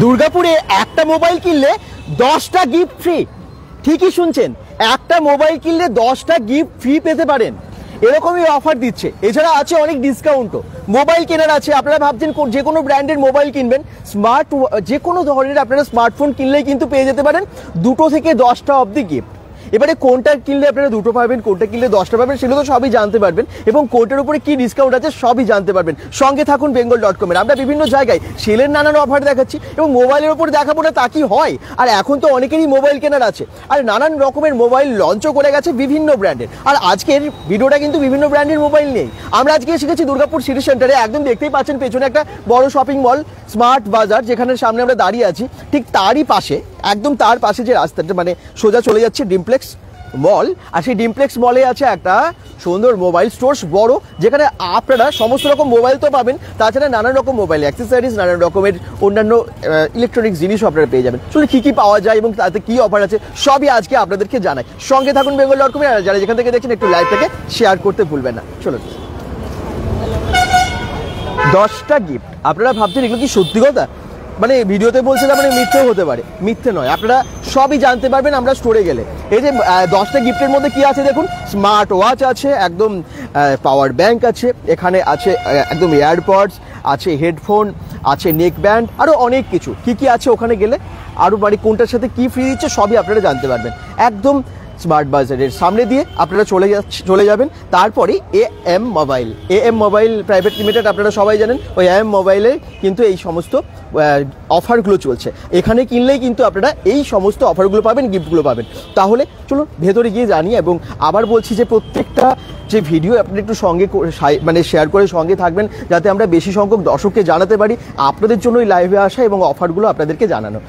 দুর্গাপুরে একটা মোবাইল কিনলে 10টা গিফট ফ্রি। ঠিকই শুনছেন, একটা মোবাইল কিনলে 10টা গিফট ফ্রি পেতে পারেন, এরকমই অফার দিচ্ছে। এছাড়া আছে অনেক ডিসকাউন্টও। মোবাইল কেনার আছে, আপনারা ভাবছেন যে কোনো ব্র্যান্ডের মোবাইল কিনবেন, স্মার্ট যে কোনো ধরনের আপনারা স্মার্টফোন কিনলেই কিন্তু পেয়ে যেতে পারেন 2 থেকে 10টা অবধি গিফট। এবারে কোনটা কিনলে আপনারা 2টো পাবেন, কোনটা কিনলে 10টা পাবেন, সেগুলো তো সবই জানতে পারবেন, এবং কোনটার উপরে কি ডিসকাউন্ট আছে সবই জানতে পারবেন। সঙ্গে থাকুন bengal.com-এর। আমরা বিভিন্ন জায়গায় সেলের নানান অফার দেখাচ্ছি, এবং মোবাইলের উপর দেখাবো না তা কি হয়? আর এখন তো অনেকেরই মোবাইল কেনার আছে, আর নানান রকমের মোবাইল লঞ্চও করে গেছে বিভিন্ন ব্র্যান্ডের। আর আজকের ভিডিওটা কিন্তু বিভিন্ন ব্র্যান্ডের মোবাইল নেই। আমরা আজকে শিখেছি দুর্গাপুর সিটি সেন্টারে, একদম দেখতেই পাচ্ছেন পেছনে একটা বড় শপিং মল স্মার্ট বাজার, যেখানে সামনে আমরা দাঁড়িয়ে আছি, ঠিক তারই পাশে, একদম তার পাশে যে রাস্তাটা মানে সোজা চলে যাচ্ছে ডিমপ্লেক্স মল, আর সেই ডিমপ্লেক্স মলে আছে একটা সুন্দর মোবাইল স্টোর্স বড়, যেখানে আপনারা সমস্ত রকম মোবাইল তো পাবেন, তাছাড়া নানান রকম মোবাইল অ্যাক্সেসরিজ, নানান রকমের অন্যান্য ইলেকট্রনিক্স জিনিসও আপনারা পেয়ে যাবেন। আসলে কী কী পাওয়া যায় এবং তাতে কী অফার আছে সবই আজকে আপনাদেরকে জানাই। সঙ্গে থাকুন bengal.com-এ, আর যারা যেখান থেকে দেখছেন একটু লাইভটাকে শেয়ার করতে ভুলবেন না। চলুন, 10টা গিফট। আপনারা ভাবছেন এগুলো কি সত্যি কথা? মানে ভিডিওতে বলছে তার মানে মিথ্যেও হতে পারে। মিথ্যে নয়, আপনারা সবই জানতে পারবেন আমরা স্টোরে গেলে। এই যে 10টা গিফটের মধ্যে কি আছে দেখুন, স্মার্ট ওয়াচ আছে, একদম পাওয়ার ব্যাংক আছে, এখানে আছে একদম এয়ারপডস আছে, হেডফোন আছে, নেক ব্যান্ড, আরও অনেক কিছু। কি কি আছে ওখানে গেলে, আরও বাড়ি কোনটার সাথে কি ফ্রি দিচ্ছে সবই আপনারা জানতে পারবেন। একদম স্মার্ট বাজারের সামনে দিয়ে আপনারা চলে যাবেন, তারপরে AM মোবাইল প্রাইভেট লিমিটেড, আপনারা সবাই জানেন ওই AM মোবাইলে কিন্তু এই সমস্ত অফারগুলো চলছে। এখানে কিনলেই কিন্তু আপনারা এই সমস্ত অফারগুলো পাবেন, গিফটগুলো পাবেন। তাহলে চলুন ভেতরে গিয়ে জানি, এবং আবার বলছি যে প্রত্যেকটা যে ভিডিও আপনারা একটু সঙ্গে মানে শেয়ার করে সঙ্গে থাকবেন, যাতে আমরা বেশি সংখ্যক দর্শককে জানাতে পারি আপনাদের জন্য এই লাইভে আসা এবং অফারগুলো আপনাদেরকে জানানো।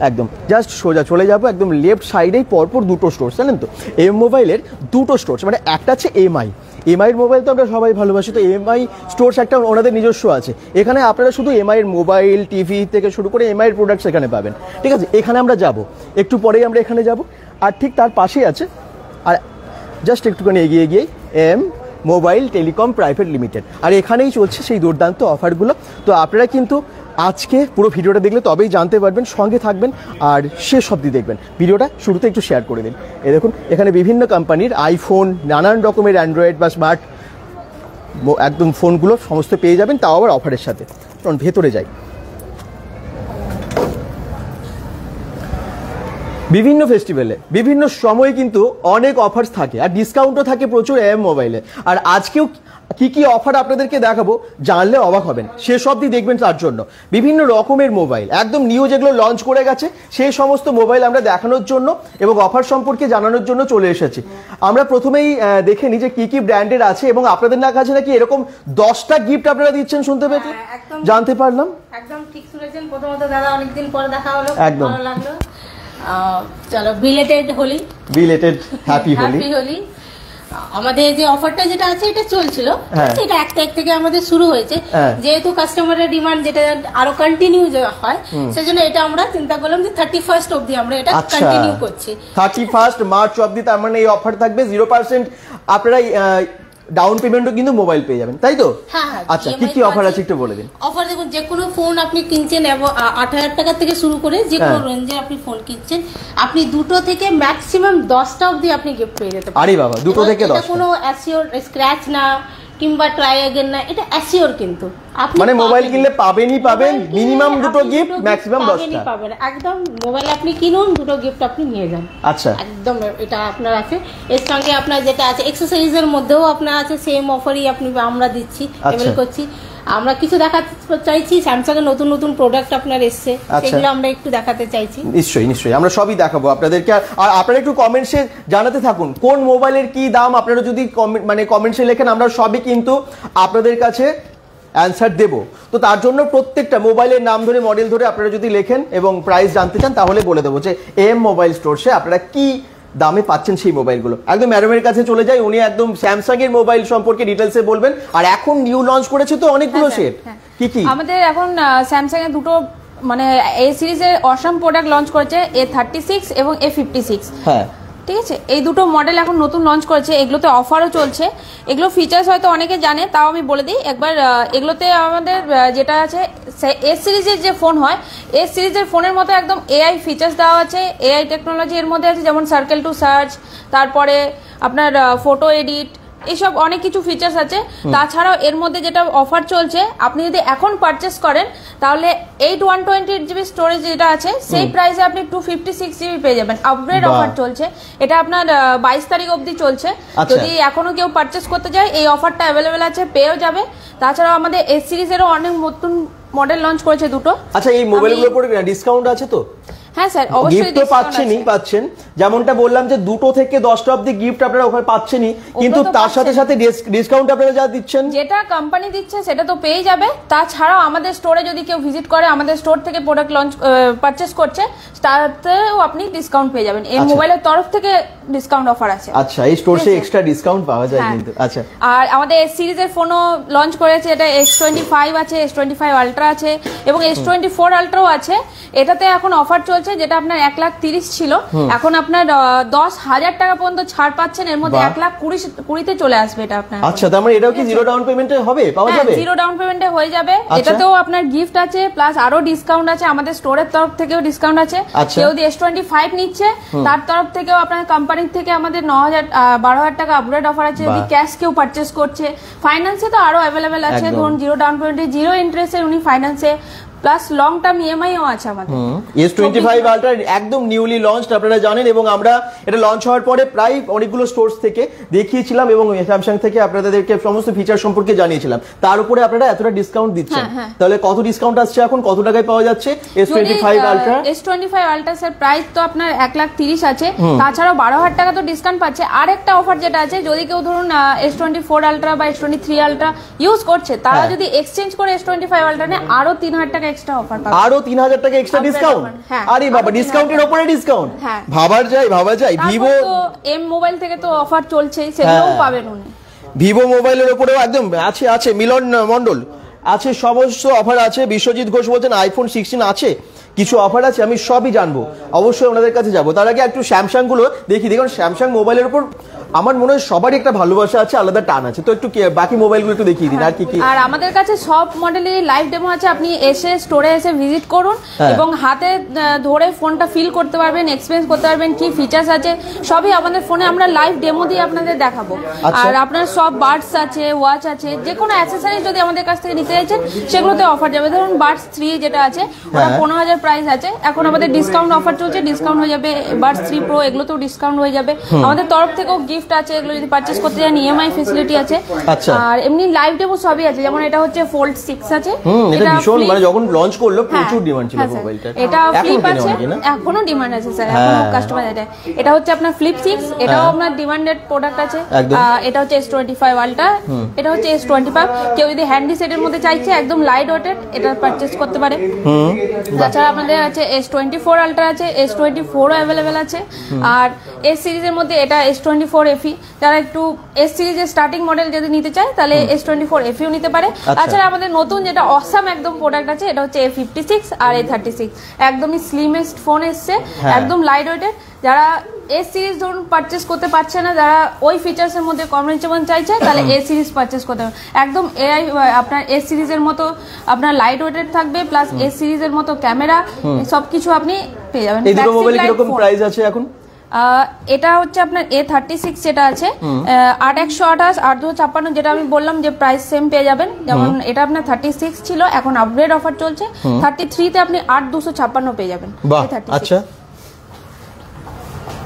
একদম জাস্ট সোজা চলে যাবো, একদম লেফট সাইডেই পরপর 2টো স্টোর, জানেন তো এম মোবাইলের 2টো স্টোর, মানে একটা আছে এমআইয়ের মোবাইল তো আমরা সবাই ভালোবাসি, তো এমআই স্টোর্স একটা ওনাদের নিজস্ব আছে। এখানে আপনারা শুধু এমআইয়ের মোবাইল, টিভি থেকে শুরু করে এমআইয়ের প্রোডাক্টস এখানে পাবেন। ঠিক আছে, এখানে আমরা যাব, একটু পরেই আমরা এখানে যাব, আর ঠিক তার পাশেই আছে, আর জাস্ট একটুখানি এগিয়ে গিয়েই M mobile telecom private limited, আর এখানেই চলছে সেই দুর্দান্ত অফারগুলো। তো আপনারা কিন্তু আজকে পুরো ভিডিওটা দেখলে তবেই জানতে পারবেন, সঙ্গে থাকবেন আর শেষ অবধি দেখবেন। ভিডিওটা শুরুতে একটু শেয়ার করে দিন। এই দেখুন এখানে বিভিন্ন কোম্পানির আইফোন, নানান রকমের অ্যান্ড্রয়েড বা স্মার্ট একদম ফোনগুলো সমস্ত পেয়ে যাবেন, তাও আবার অফারের সাথে। কারণ ভেতরে যাই, বিভিন্ন ফেস্টিভ্যালে বিভিন্ন সময় কিন্তু অনেক অফার্স থাকে, আর ডিসকাউন্টও থাকে প্রচুর AM মোবাইলে। আর আজকেও কি কি অফার আপনাদেরকে দেখাবো, জানলে অবাক হবেন, শেষ অবধি দেখবেন। তার জন্য বিভিন্ন রকমের মোবাইল একদম নিউ যেগুলো লঞ্চ করে গেছে, সেই সমস্ত মোবাইল আমরা দেখানোর জন্য এবং অফার সম্পর্কে জানানোর জন্য চলে এসেছি। আমরা প্রথমেই দেখে নিই যে কি কি ব্র্যান্ডের আছে, এবং আপনাদের না কাছে নাকি এরকম 10টা গিফট আপনারা দিচ্ছেন শুনতে পেতে, জানতে পারলাম। একদম ঠিক শুনেছেন। প্রথমত দাদা অনেকদিন পরে দেখা হলো, একদম ভালো লাগলো। চলো বিলেটেড হ্যাপি হোলি। আমাদের যে অফারটা যেটা আছে এটা চলছিল, এটা 1 তারিখ থেকে আমাদের শুরু হয়েছে। যেহেতু কাস্টমারের ডিমান্ড যেটা আরো কন্টিনিউ হয়, সেজন্য এটা আমরা চিন্তা করলাম যে 31st অবধি আমরা এটা কন্টিনিউ করছি। 31 মার্চ অবধি তার মানে এই অফার থাকবে। 0% আপনারা ডাউন পেমেন্টও কিন্তু মোবাইল পেয়ে যাবেন, তাই তো? হ্যাঁ। আচ্ছা, কি কি অফার আছে একটু বলে দিন। অফার দেখুন, যে কোনো ফোন আপনি কিনছেন 8,000 টাকা থেকে শুরু করে যে কোনো রেঞ্জে আপনি ফোন কিনছেন, আপনি 2টো থেকে ম্যাক্সিমাম 10টা অবধি আপনি গিফট পেয়ে যেতে পারেন। আরে বাবা, 2টো থেকে 10টা। এটা কোনো অ্যাসিওর স্ক্র্যাচ না কিংবা ট্রাই अगेन না, এটা অ্যাসিওর। কিন্তু আপনি মানে মোবাইল কিনলে পাবেন মিনিমাম 2টো গিফট, ম্যাক্সিমাম 10টা পাবেন। একদম মোবাইল আপনি কিনুন, 2টো গিফট আপনি নিয়ে যান। আচ্ছা, একদম এটা আপনার আছে। এর সঙ্গে আপনার যেটা আছে এক্সেসরিজের মধ্যেও আপনার আছে, সেম অফারই আমরা দিচ্ছি, এভেল করছি। আমরা কিছু দেখাতে চাইছি, স্যামসাং এর নতুন নতুন প্রোডাক্ট আপনার এসছে, সেগুলো আমরা একটু দেখাতে চাইছি। নিশ্চয়ই আমরা সবই দেখাবো আপনাদেরকে। আর আপনারা একটু কমেন্টসে জানাতে থাকুন কোন মোবাইলের কি দাম, আপনারা যদি কমেন্টসে লেখেন আমরা সবই কিন্তু আপনাদের কাছে অ্যান্সার দেব। তো তার জন্য প্রত্যেকটা মোবাইলের নাম ধরে, মডেল ধরে আপনারা যদি লেখেন এবং প্রাইস জানতে চান, তাহলে বলে দেবো যে AM মোবাইল স্টোরসে আপনারা কি দামে পাচ্ছেন সেই মোবাইলগুলো। একদম ম্যাডামের কাছে চলে যাই, উনি একদম স্যামসাং এর মোবাইল সম্পর্কে ডিটেলসে বলবেন। আর এখন নিউ লঞ্চ করেছে তো অনেকগুলো সেট, কি কি আমাদের এখন স্যামসাং এর 2টো মানে A সিরিজের অসাম প্রোডাক্ট লঞ্চ করেছে, A36 এবং A56। হ্যাঁ, ঠিক আছে, এই দুটো মডেল এখন নতুন লঞ্চ করেছে, এগুলোতে অফারও চলছে। এগুলো ফিচার্স হয়তো অনেকে জানে, তাও আমি বলে দিই একবার। এগুলোতে আমাদের যেটা আছে এস সিরিজের যে ফোন হয়, এস সিরিজের ফোনের মতো একদম এআই ফিচার্স দেওয়া আছে, এআই টেকনোলজি এর মধ্যে আছে, যেমন সার্কেল টু সার্চ, তারপরে আপনার ফটো এডিট, এইসব অনেক কিছু ফিচার্স আছে। তাছাড়াও এর মধ্যে যেটা অফার চলছে, আপনি যদি এখন পারচেস করেন তাহলে 128 জিবি স্টোরেজ যেটা আছে সেই প্রাইসে আপনি 256 জিবি পেয়ে যাবেন। আপগ্রেড অফার চলছে, এটা আপনার 22 তারিখ অবধি চলছে। যদি এখনো কেউ পারচেস করতে চায় এই অফারটা অ্যাভেলেবেল আছে, পেয়েও যাবে। তাছাড়াও আমাদের এস সিরিজেরও অনেক নতুন মডেল লঞ্চ করেছে দুটো। আচ্ছা, এই মোবাইলগুলোর উপর ডিসকাউন্ট আছে তো? হ্যাঁ স্যার, অবশ্যই গিফট পাচ্ছেন, যেমনটা বললাম যে 2 থেকে 10টা অবধি গিফট আপনারা ওখানে পাচ্ছেনই, কিন্তু তার সাথে সাথে ডিসকাউন্ট আপনারা যা দিচ্ছেন, যেটা কোম্পানি দিচ্ছে সেটা তো পেয়ে যাবে। তাছাড়াও আমাদের স্টোরে যদি কেউ ভিজিট করে, আমাদের স্টোর থেকে প্রোডাক্ট লঞ্চ পারচেস করছে, তাতেও আপনি ডিসকাউন্ট পেয়ে যাবেন। এই মোবাইলের তরফ থেকে ডিসকাউন্ট অফার আছে। আচ্ছা, এই স্টোরে এক্সট্রা ডিসকাউন্ট পাওয়া যায় কিন্তু। আচ্ছা, আর আমাদের এস সিরিজের ফোনও লঞ্চ করেছে, এটা S25 আছে, S25 আলট্রা আছে এবং S24 আলট্রাও আছে। এটাতে এখন অফার চলছে, যেটা আপনার 1,30,000 ছিল, এখন আপনার 10,000 টাকা পর্যন্ত ছাড় পাচ্ছেন। এর মধ্যে 1,20,000 চলে আসবে এটা আপনার। আচ্ছা, তার মানে এটাও কি জিরো ডাউন পেমেন্টে হবে, পাওয়া যাবে? জিরো ডাউন পেমেন্টে হয়ে যাবে। এটাতেও আপনার গিফট আছে, প্লাস আরো ডিসকাউন্ট আছে, আমাদের স্টোরের তরফ থেকেও ডিসকাউন্ট আছে। কেউ যদি S25 নিচ্ছে তার তরফ থেকেও আপনার কোম্পানির থেকে আমাদের 12,000 টাকা আপগ্রেড অফার আছে। যদি ক্যাশ কেউ পারচেস করছে, ফাইন্যান্সে তো আরো অ্যাভেলেবেল আছে, ধরুন জিরো ডাউন পেমেন্টে, জিরো ইন্টারেস্টে উনি ফাইন্যান্সে, প্লাস লং টার্ম ইএমআইও আছে আমাদের। S25 আলট্রা একদম নিউলি লঞ্চড, আপনারা জানেন, এবং আমরা এটা লঞ্চ হওয়ার পরে প্রায় অনেকগুলো স্টোরস থেকে দেখিয়েছিলাম এবং স্যামসাং থেকে আপনাদেরকে সমস্ত ফিচার সম্পর্কে জানিয়েছিলাম। তার উপরে আপনারা এতটা ডিসকাউন্ট দিচ্ছেন, তাহলে কত ডিসকাউন্ট আসছে এখন, কত টাকায় পাওয়া যাচ্ছে S25 ultra? S25 ultra sir price তো আপনার 1,30,000 আছে, তাছাড়াও 12,000 টাকা তো ডিসকাউন্ট পাচ্ছে। আর একটা অফার যেটা আছে, যদি কেউ ধরুন S24 আলট্রা বা S23 আলট্রা ইউজ করছে, তারা যদি এক্সচেঞ্জ করে S25 আলট্রা নেয়, আরো 3,000 টাকা এক্সট্রা অফার পাবে, আরো 3,000 টাকা এক্সট্রা ডিসকাউন্ট। আরে বাবা, ডিসকাউন্টের উপরে ডিসকাউন্ট, ভাবা যায়। ভিভো এম মোবাইল থেকে তো অফার চলছে, সেগুলোও পাবেন উনি। ভিভো মোবাইলের উপরেও একদম আছে মিলন মন্ডল আছে, সমস্ত অফার আছে। বিশ্বজিৎ ঘোষ বলছেন আইফোন 16 আছে, কিছু অফার আছে, আমি সবই জানবো, অবশ্যই ওনাদের কাছে যাবো। তার আগে একটু স্যামসাং গুলো দেখুন স্যামসাং মোবাইলের উপর আমার মনে হয় সবারই একটা ভালোবাসা আছে, আলাদা টান আছে, তো একটু বাকি মোবাইলগুলো একটু দেখিয়ে দিন। আর কি কি? আর আমাদের কাছে সব মডেলের লাইভ ডেমো আছে, আপনি এসে স্টোরে এসে ভিজিট করুন এবং হাতে ধরে ফোনটা ফিল করতে পারবেন, এক্সপিরিয়েন্স করতে পারবেন কি ফিচার্স আছে, সবই আমাদের ফোনে আমরা লাইভ ডেমো দিয়ে আপনাদের দেখাবো। আর আপনার সব বাডস আছে, ওয়াচ আছে, যে কোনো অ্যাক্সেসরিজ যদি আমাদের কাছ থেকে নিতে চাইছেন সেগুলোতে অফার যাবে। ধরুন বাডস 3 যেটা আছে, ওটা 15,000 প্রাইস আছে, এখন আমাদের ডিসকাউন্ট অফার চলছে, ডিসকাউন্ট হয়ে যাবে। বাডস 3 প্রো এগুলোতেও ডিসকাউন্ট হয়ে যাবে। আমাদের তরফ থেকেও গিফট আছে, এগুলো যদি পারচেজ করতে চান ইএমআই ফ্যাসিলিটি আছে। আর এমনি লাইভ ডেমো সবই আছে, যেমন এটা হচ্ছে ফোল্ড 6 আছে, এটা ভীষণ মানে যখন লঞ্চ করলো প্রচুর ডিমান্ড ছিল মোবাইলটার। এটা ফ্লিপ আছে, এখনো ডিমান্ড আছে স্যার, এখনো কাস্টমার এটা হচ্ছে আপনার ফ্লিপ 6, এটাও আপনার ডিমান্ডেড প্রোডাক্ট আছে। এটা হচ্ছে S25 আলট্রা, এটা হচ্ছে S25। কেউ যদি হ্যান্ডি সেটের মধ্যে চাইছে একদম লাইট ওয়েটেড, এটা পারচেজ করতে পারে। তাছাড়া আপনাদের আছে S24 আলট্রা আছে, S24 ও অ্যাভেলেবেল আছে। আর এস সিরিজের মধ্যে এটা S24 FE, যারা একটু এস সিরিজের স্টার্টিং মডেল যদি নিতে চায় তাহলে S24 FE নিতে পারে। তাছাড়া আমাদের নতুন যেটা অসাম একদম প্রোডাক্ট আছে, এটা হচ্ছে A56 আর A36, একদমই স্লিমেস্ট ফোন এসছে, একদম লাইট ওয়েটেড। যারা এস সিরিজ ধরুন পারচেস করতে পারছে না, যারা ওই ফিচার্স এর মধ্যে কম রেঞ্জে চাইছে, তাহলে এ সিরিজ পারচেস করতে হবে। একদম এআই আপনার এস সিরিজের মতো আপনার লাইট ওয়েটেড থাকবে, প্লাস এস সিরিজের মতো ক্যামেরা, সবকিছু আপনি পেয়ে যাবেন। এই দুটো মোবাইল কিরকম প্রাইস আছে এখন? এটা হচ্ছে আপনার A36 যেটা আছে 8/128 8/256, যেটা আমি বললাম যে প্রাইস সেম পেয়ে যাবেন। যেমন এটা আপনার 36 ছিল, এখন আপগ্রেড অফার চলছে, 33 তে আপনি 8/256 পেয়ে যাবেন। আচ্ছা,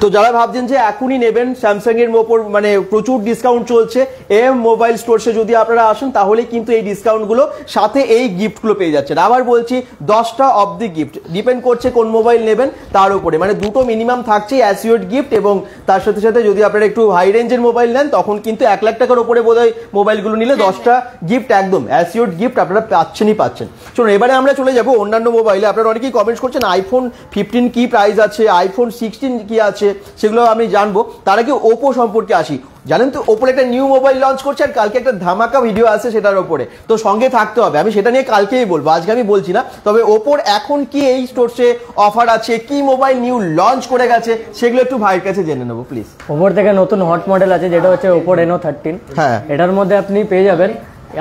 তো যারা ভাবছেন যে এখনই নেবেন, স্যামসাং এর ওপর মানে প্রচুর ডিসকাউন্ট চলছে, এম মোবাইল স্টোরসে যদি আপনারা আসেন তাহলে কিন্তু এই ডিসকাউন্ট গুলো সাথে এই গিফট গুলো পেয়ে যাচ্ছেন। আবার বলছি 10টা অফ দি গিফট, ডিপেন্ড করছে কোন মোবাইল নেবেন তার উপরে, মানে দুটো মিনিমাম থাকছে অ্যাসিওর্ড গিফট, এবং তার সাথে সাথে যদি আপনারা একটু হাই রেঞ্জের মোবাইল নেন তখন কিন্তু 1 লাখ টাকার উপরে বোধহয় মোবাইলগুলো নিলে 10টা গিফট একদম অ্যাসিওর্ড গিফট আপনারা পাচ্ছেন। চলুন এবারে আমরা চলে যাবো অন্যান্য মোবাইলে। আপনারা অনেকেই কমেন্টস করছেন আইফোন 15 কি প্রাইস আছে, আইফোন 16 কি আছে, আছে সেগুলো আমি জানবো। তার আগে ওপো সম্পর্কে আসি। জানেন তো ওপোর একটা নিউ মোবাইল লঞ্চ করছে আর কালকে একটা ধামাকা ভিডিও আছে সেটার উপরে, তো সঙ্গে থাকতে হবে। আমি সেটা নিয়ে কালকেই বলবো, আজকে আমি বলছি না। তবে ওপোর এখন কি এই স্টোরসে অফার আছে, কি মোবাইল নিউ লঞ্চ করে গেছে সেগুলো একটু ভাইয়ের কাছে জেনে নেবো প্লিজ। ওপোর থেকে নতুন হট মডেল আছে যেটা হচ্ছে ওপো রেনো 13। হ্যাঁ, এটার মধ্যে আপনি পেয়ে যাবেন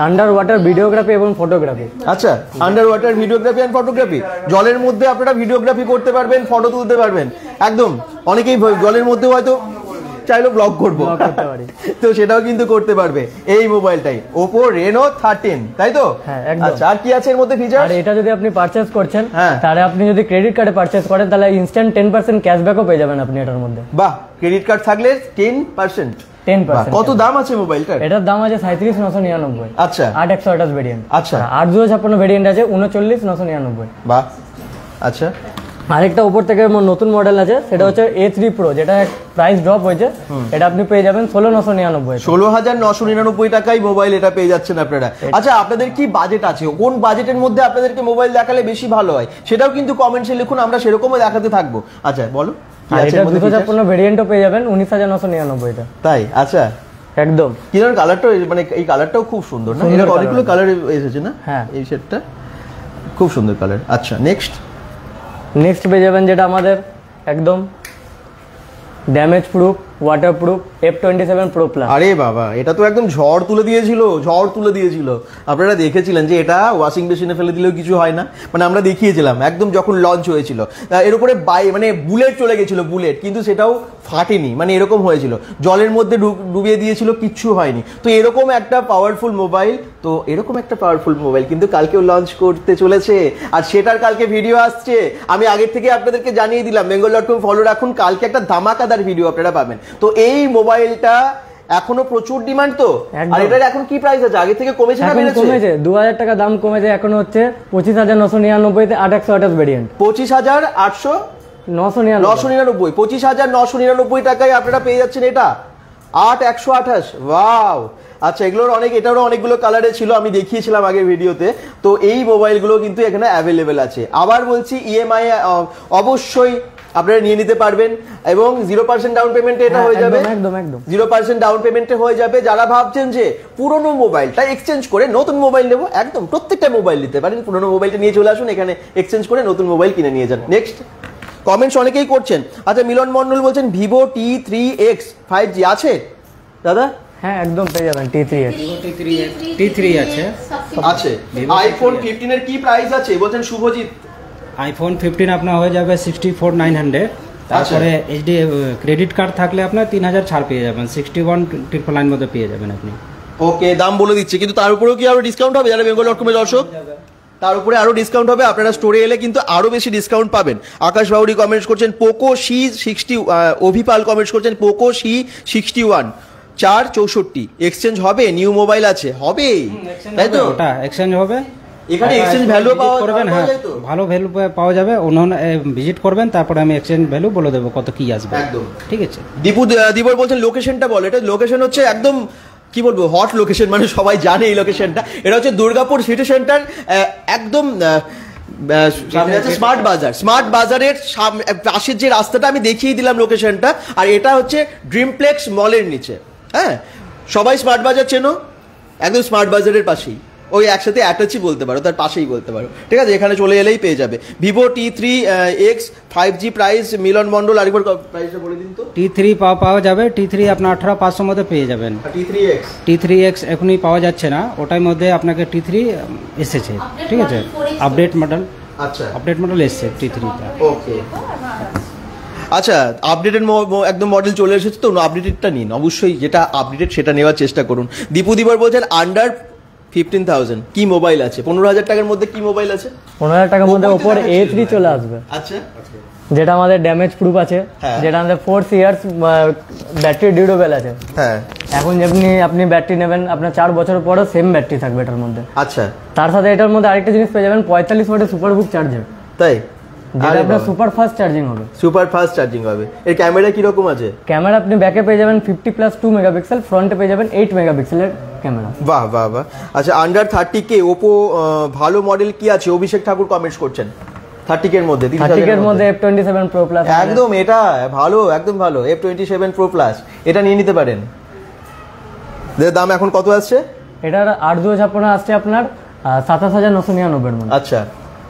আন্ডার ওয়াটার ভিডিওগ্রাফি এবং ফটোগ্রাফি। আচ্ছা, underwater videography and photography, জলের মধ্যে আপনারা ভিডিওগ্রাফি করতে পারবেন, ফটো তুলতে পারবেন। একদম, অনেকেই জলের মধ্যে হয়তো চাইলো ব্লগ করবো, তো সেটাও কিন্তু করতে পারবে এই মোবাইলটাই, ওপো রেনো 13, তাই তো? আচ্ছা, আর কি আছে এর মধ্যে ফিচার? আর এটা যদি আপনি পারচেজ করছেন তাহলে আপনি যদি ক্রেডিট কার্ডে পারচেজ করেন তাহলে ইনস্ট্যান্ট 10% ক্যাশব্যাকও পেয়ে যাবেন আপনি এটার মধ্যে। বাহ, ক্রেডিট কার্ড থাকলে 10%। কত দাম আছে মোবাইলটার? এটার দাম আছে 37,999। আচ্ছা, 8/128 ভেরিয়েন্ট। আচ্ছা, 8/256 ভেরিয়েন্ট আছে 39,999। বাহ, আচ্ছা। আরেকটা উপর থেকে নতুন মডেল আছে সেটা হচ্ছে A3 Pro, যেটা প্রাইস ড্রপ হয়েছে। এটা আপনি পেয়ে যাবেন 16,999। 16,999 টাকায় মোবাইল এটা পেয়ে যাচ্ছেন আপনারা। আচ্ছা, আপনাদের কি বাজেট আছে? কোন বাজেটের মধ্যে আপনাদেরকে মোবাইল দেখালে বেশি ভালো হয় সেটাও কিন্তু কমেন্টসে লিখুন, আমরা সেরকমও দেখাতে থাকবো। আচ্ছা, বলো। আর এটা 256 ভেরিয়েন্টও পেয়ে যাবেন 19,999 টা। তাই? আচ্ছা, একদম। কি ধরনের কালারটা, মানে এই কালারটাও খুব সুন্দর না? এটা অনেকগুলো কালার এসেছে না? হ্যাঁ, এই সেটটা খুব সুন্দর কালার। আচ্ছা, নেক্সট পেয়ে যাবেন যেটা আমাদের একদম damage proof, water proof F27 Pro Plus। আরে বাবা, এটা তো একদম ঝড় তুলে দিয়েছিল। আপনারা দেখেছিলেন যে এটা ওয়াশিং মেশিনে ফেলে দিলেও কিছু হয় না, মানে আমরা দেখিয়েছিলাম একদম যখন লঞ্চ হয়েছিল। এর উপরে মানে বুলেট চলে গেছিল, বুলেট, কিন্তু সেটাও ফাটেনি, মানে এরকম হয়েছিল। জলের মধ্যে ডুবিয়ে দিয়েছিল, কিচ্ছু হয়নি। তো এরকম একটা পাওয়ারফুল মোবাইল কিন্তু কালকেও লঞ্চ করতে চলেছে, আর সেটার কালকে ভিডিও আসছে। আমি আগের থেকে আপনাদেরকে জানিয়ে দিলাম, bengal.com ফলো রাখুন, কালকে একটা ধামাকাদার ভিডিও আপনারা পাবেন। তো এই মোবাইলটা এখনো প্রচুর ডিমান্ড। তো আর এটার এখন কি প্রাইস আছে? আগে থেকে কমেছে না বেড়েছে? কমেছে, 2000 টাকা দাম কমেছে, এখন হচ্ছে 25,999 তে 8/128 ভেরিয়েন্ট। 25,999 25,999 টাকায় আপনারা পেয়ে যাচ্ছেন এটা 8/128। ওয়াও। আচ্ছা, এটারও অনেকগুলো কালারে ছিল, আমি দেখিয়েছিলাম আগের ভিডিওতে। তো এই মোবাইলগুলো কিন্তু এখানে অ্যাভেলেবেল আছে। আবার বলছি, ইএমআই অবশ্যই আপনারা নিয়ে নিতে পারবেন এবং 0% ডাউন পেমেন্টে এটা হয়ে যাবে। একদম 0% ডাউন পেমেন্টে হয়ে যাবে। যারা ভাবছেন যে পুরনো মোবাইলটা এক্সচেঞ্জ করে নতুন মোবাইল নেবো, একদম প্রত্যেকটা মোবাইল নিতে পারেন। পুরনো মোবাইলটা নিয়ে চলে আসুন এখানে, এক্সচেঞ্জ করে নতুন মোবাইল কিনে নিয়ে যান। নেক্সট কমেন্টস অনেকেই করছেন। আচ্ছা, মিলন মন্ডল বলছেন Vivo T3X 5G আছে দাদা? হ্যাঁ, একদম পেয়ে যাবেন T3X। T3 আছে। আইফোন 15 এর কি প্রাইস আছে বলছেন শুভজিৎ? আইফোন 15 আপনার হয়ে যাবে 64,900। তারপরে এইচডি ক্রেডিট কার্ড থাকলে আপনার 3,000 ছাড় পেয়ে যাবেন, 61,999 মধ্যে পেয়ে যাবেন আপনি। ওকে, দাম বলে দিচ্ছি, কিন্তু তার উপরেও কি আরো ডিসকাউন্ট হবে? যারা bengal.com এর দর্শক, তার উপরে আরো ডিসকাউন্ট হবে। আপনারা স্টোরে এলে কিন্তু আরো বেশি ডিসকাউন্ট পাবেন। আকাশ বাউরি কমেন্টস করছেন পোকো C60, অভিপাল কমেন্টস করছেন পোকো C61 464 এক্সচেঞ্জ হবে? নিউ মোবাইল আছে, হবে তাই তো? ওটা এক্সচেঞ্জ হবে, এখানে এক্সচেঞ্জ ভ্যালু পাওয়া করবেন। হ্যাঁ, ভালো ভ্যালু পাওয়া যাবে। অন্যান্য ভিজিট করবেন, তারপরে আমি এক্সচেঞ্জ ভ্যালু বলে দেবো কত কি আসবে। একদম ঠিক আছে। দীপর বলছেন লোকেশনটা বল। এটা লোকেশন হচ্ছে একদম কি বলবো, হট লোকেশন, মানে সবাই জানে এই লোকেশনটা। এটা হচ্ছে দুর্গাপুর সিটি সেন্টার, একদম সামনে আছে স্মার্ট বাজারের পাশের যে রাস্তাটা আমি দেখিয়ে দিলাম লোকেশনটা। আর এটা হচ্ছে ড্রিমপ্লেক্স মলের নিচে। হ্যাঁ, সবাই স্মার্ট বাজার চেনো, একদম স্মার্ট বাজারের পাশেই, ওই একসাথে অ্যাটাচই বলতে পারো, তার পাশেই বলতে পারো। ঠিক আছে, এখানে চলে এলেই পেয়ে যাবে। Vivo T3X 5G প্রাইস মিলন মন্ডল আরেকবার প্রাইসটা বলে দিন তো। T3 পাওয়া যাবে, T3 আপনার 18,500 মধ্যে পেয়ে যাবেন। T3X এখনই পাওয়া যাচ্ছে না, ওটার মধ্যে আপনাকে T3 এসেছে। ঠিক আছে, আপডেট মডেল। আচ্ছা, আপডেট মডেল এসেছে T3টা। ওকে, আচ্ছা, আপডেটেড একদম মডেল চলে এসেছে, তো আপডেটেডটা নিন অবশ্যই, যেটা আপডেটেড সেটা নেওয়ার চেষ্টা করুন। দীপুদিবার বলছেন আন্ডার 15,000 কি মোবাইল আছে? 15,000 টাকার মধ্যে কি মোবাইল আছে? 15,000 টাকার মধ্যে ওপর A3 চলে আসবে। আচ্ছা, যেটা আমাদের ড্যামেজ প্রুফ আছে, যেটা আমাদের 4 ইয়ার্স ব্যাটারি ডিউরেবল আছে। হ্যাঁ, এখন আপনি ব্যাটারি নেবেন, আপনার 4 বছর পরও সেম ব্যাটারি থাকবে এটার মধ্যে। আচ্ছা, তার সাথে এটার মধ্যে আরেকটা জিনিস পেয়ে যাবেন, 45 ওয়াটের সুপারবুক চার্জার। তাই? যেটা আপনার সুপার ফাস্ট চার্জিং হবে। সুপার ফাস্ট চার্জিং হবে। এর ক্যামেরা কি রকম আছে? ক্যামেরা আপনি ব্যাকে পেয়ে যাবেন 50+2 মেগাপিক্সেল, ফ্রন্টে পেয়ে যাবেন 8 মেগাপিক্সেলের ক্যামেরা। বাহ বাহ বাহ। আচ্ছা, আন্ডার 30K ওপো ভালো মডেল কি আছে? অভিষেক ঠাকুর কমেন্টস করছেন। 30 এর মধ্যে, 30 এর মধ্যে F27 Pro Plus একদম, এটা ভালো, একদম ভালো, F27 Pro Plus এটা নিয়ে নিতে পারেন। দাম এখন কত আসছে এটার? 8256 আসছে আপনার 27999 এর মধ্যে। আচ্ছা,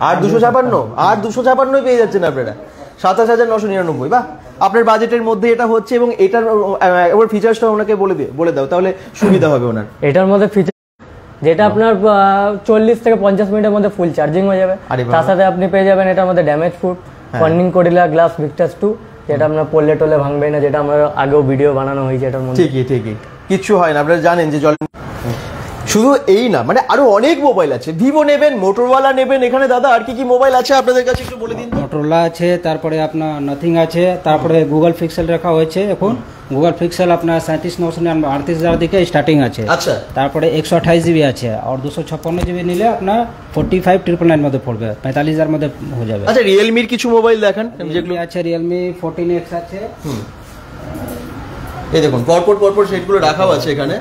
8256 পেয়ে যাচ্ছেন আপনারা 27999। বাহ, আপনার বাজেটের মধ্যে এটা হচ্ছে। এবং এটার এবার ফিচার্সটা ওনাকে বলে দাও, তাহলে সুবিধা হবে ওনার। এটার মধ্যে ফিচার যেটা আপনার 40 থেকে 50 মিনিটের মধ্যে ফুল চার্জিং হয়ে যাবে। তার সাথে আপনি পেয়ে যাবেন এটার মধ্যে damage proof Corning gorilla glass Victus 2, যেটা আপনার পড়লে টলে ভাঙবে না, যেটা আমরা আগেও ভিডিও বানানো হয়েছে এটার মধ্যে। ঠিকই কিচ্ছু হয় না, আপনারা জানেন যে জল। শুধু এই না, মানে আরো অনেক মোবাইল আছে। ভিভো নেবেন, মোটরওয়ালা নেবেন, এখানে দাদা আর কি মোবাইল আছে আপনাদের কাছে একটু বলে দিন। মোটরওয়ালা আছে, তারপরে আপনার নাথিং আছে, তারপরে গুগল পিক্সেল রাখা হয়েছে। এখন গুগল পিক্সেল আপনার 37,999 38,000 দিকে স্টার্টিং আছে। আচ্ছা, তারপরে 128 জিবি আছে, আর 256 জিবি নিলে আপনার 45,999 মধ্যে পড়বে, 45,000 মধ্যে হয়ে যাবে। আচ্ছা, রিয়েলমির কিছু মোবাইল দেখান যেগুলো আছে। রিয়েলমি 14X আছে। এই দেখুন পরপর সেটগুলো রাখাও আছে এখানে।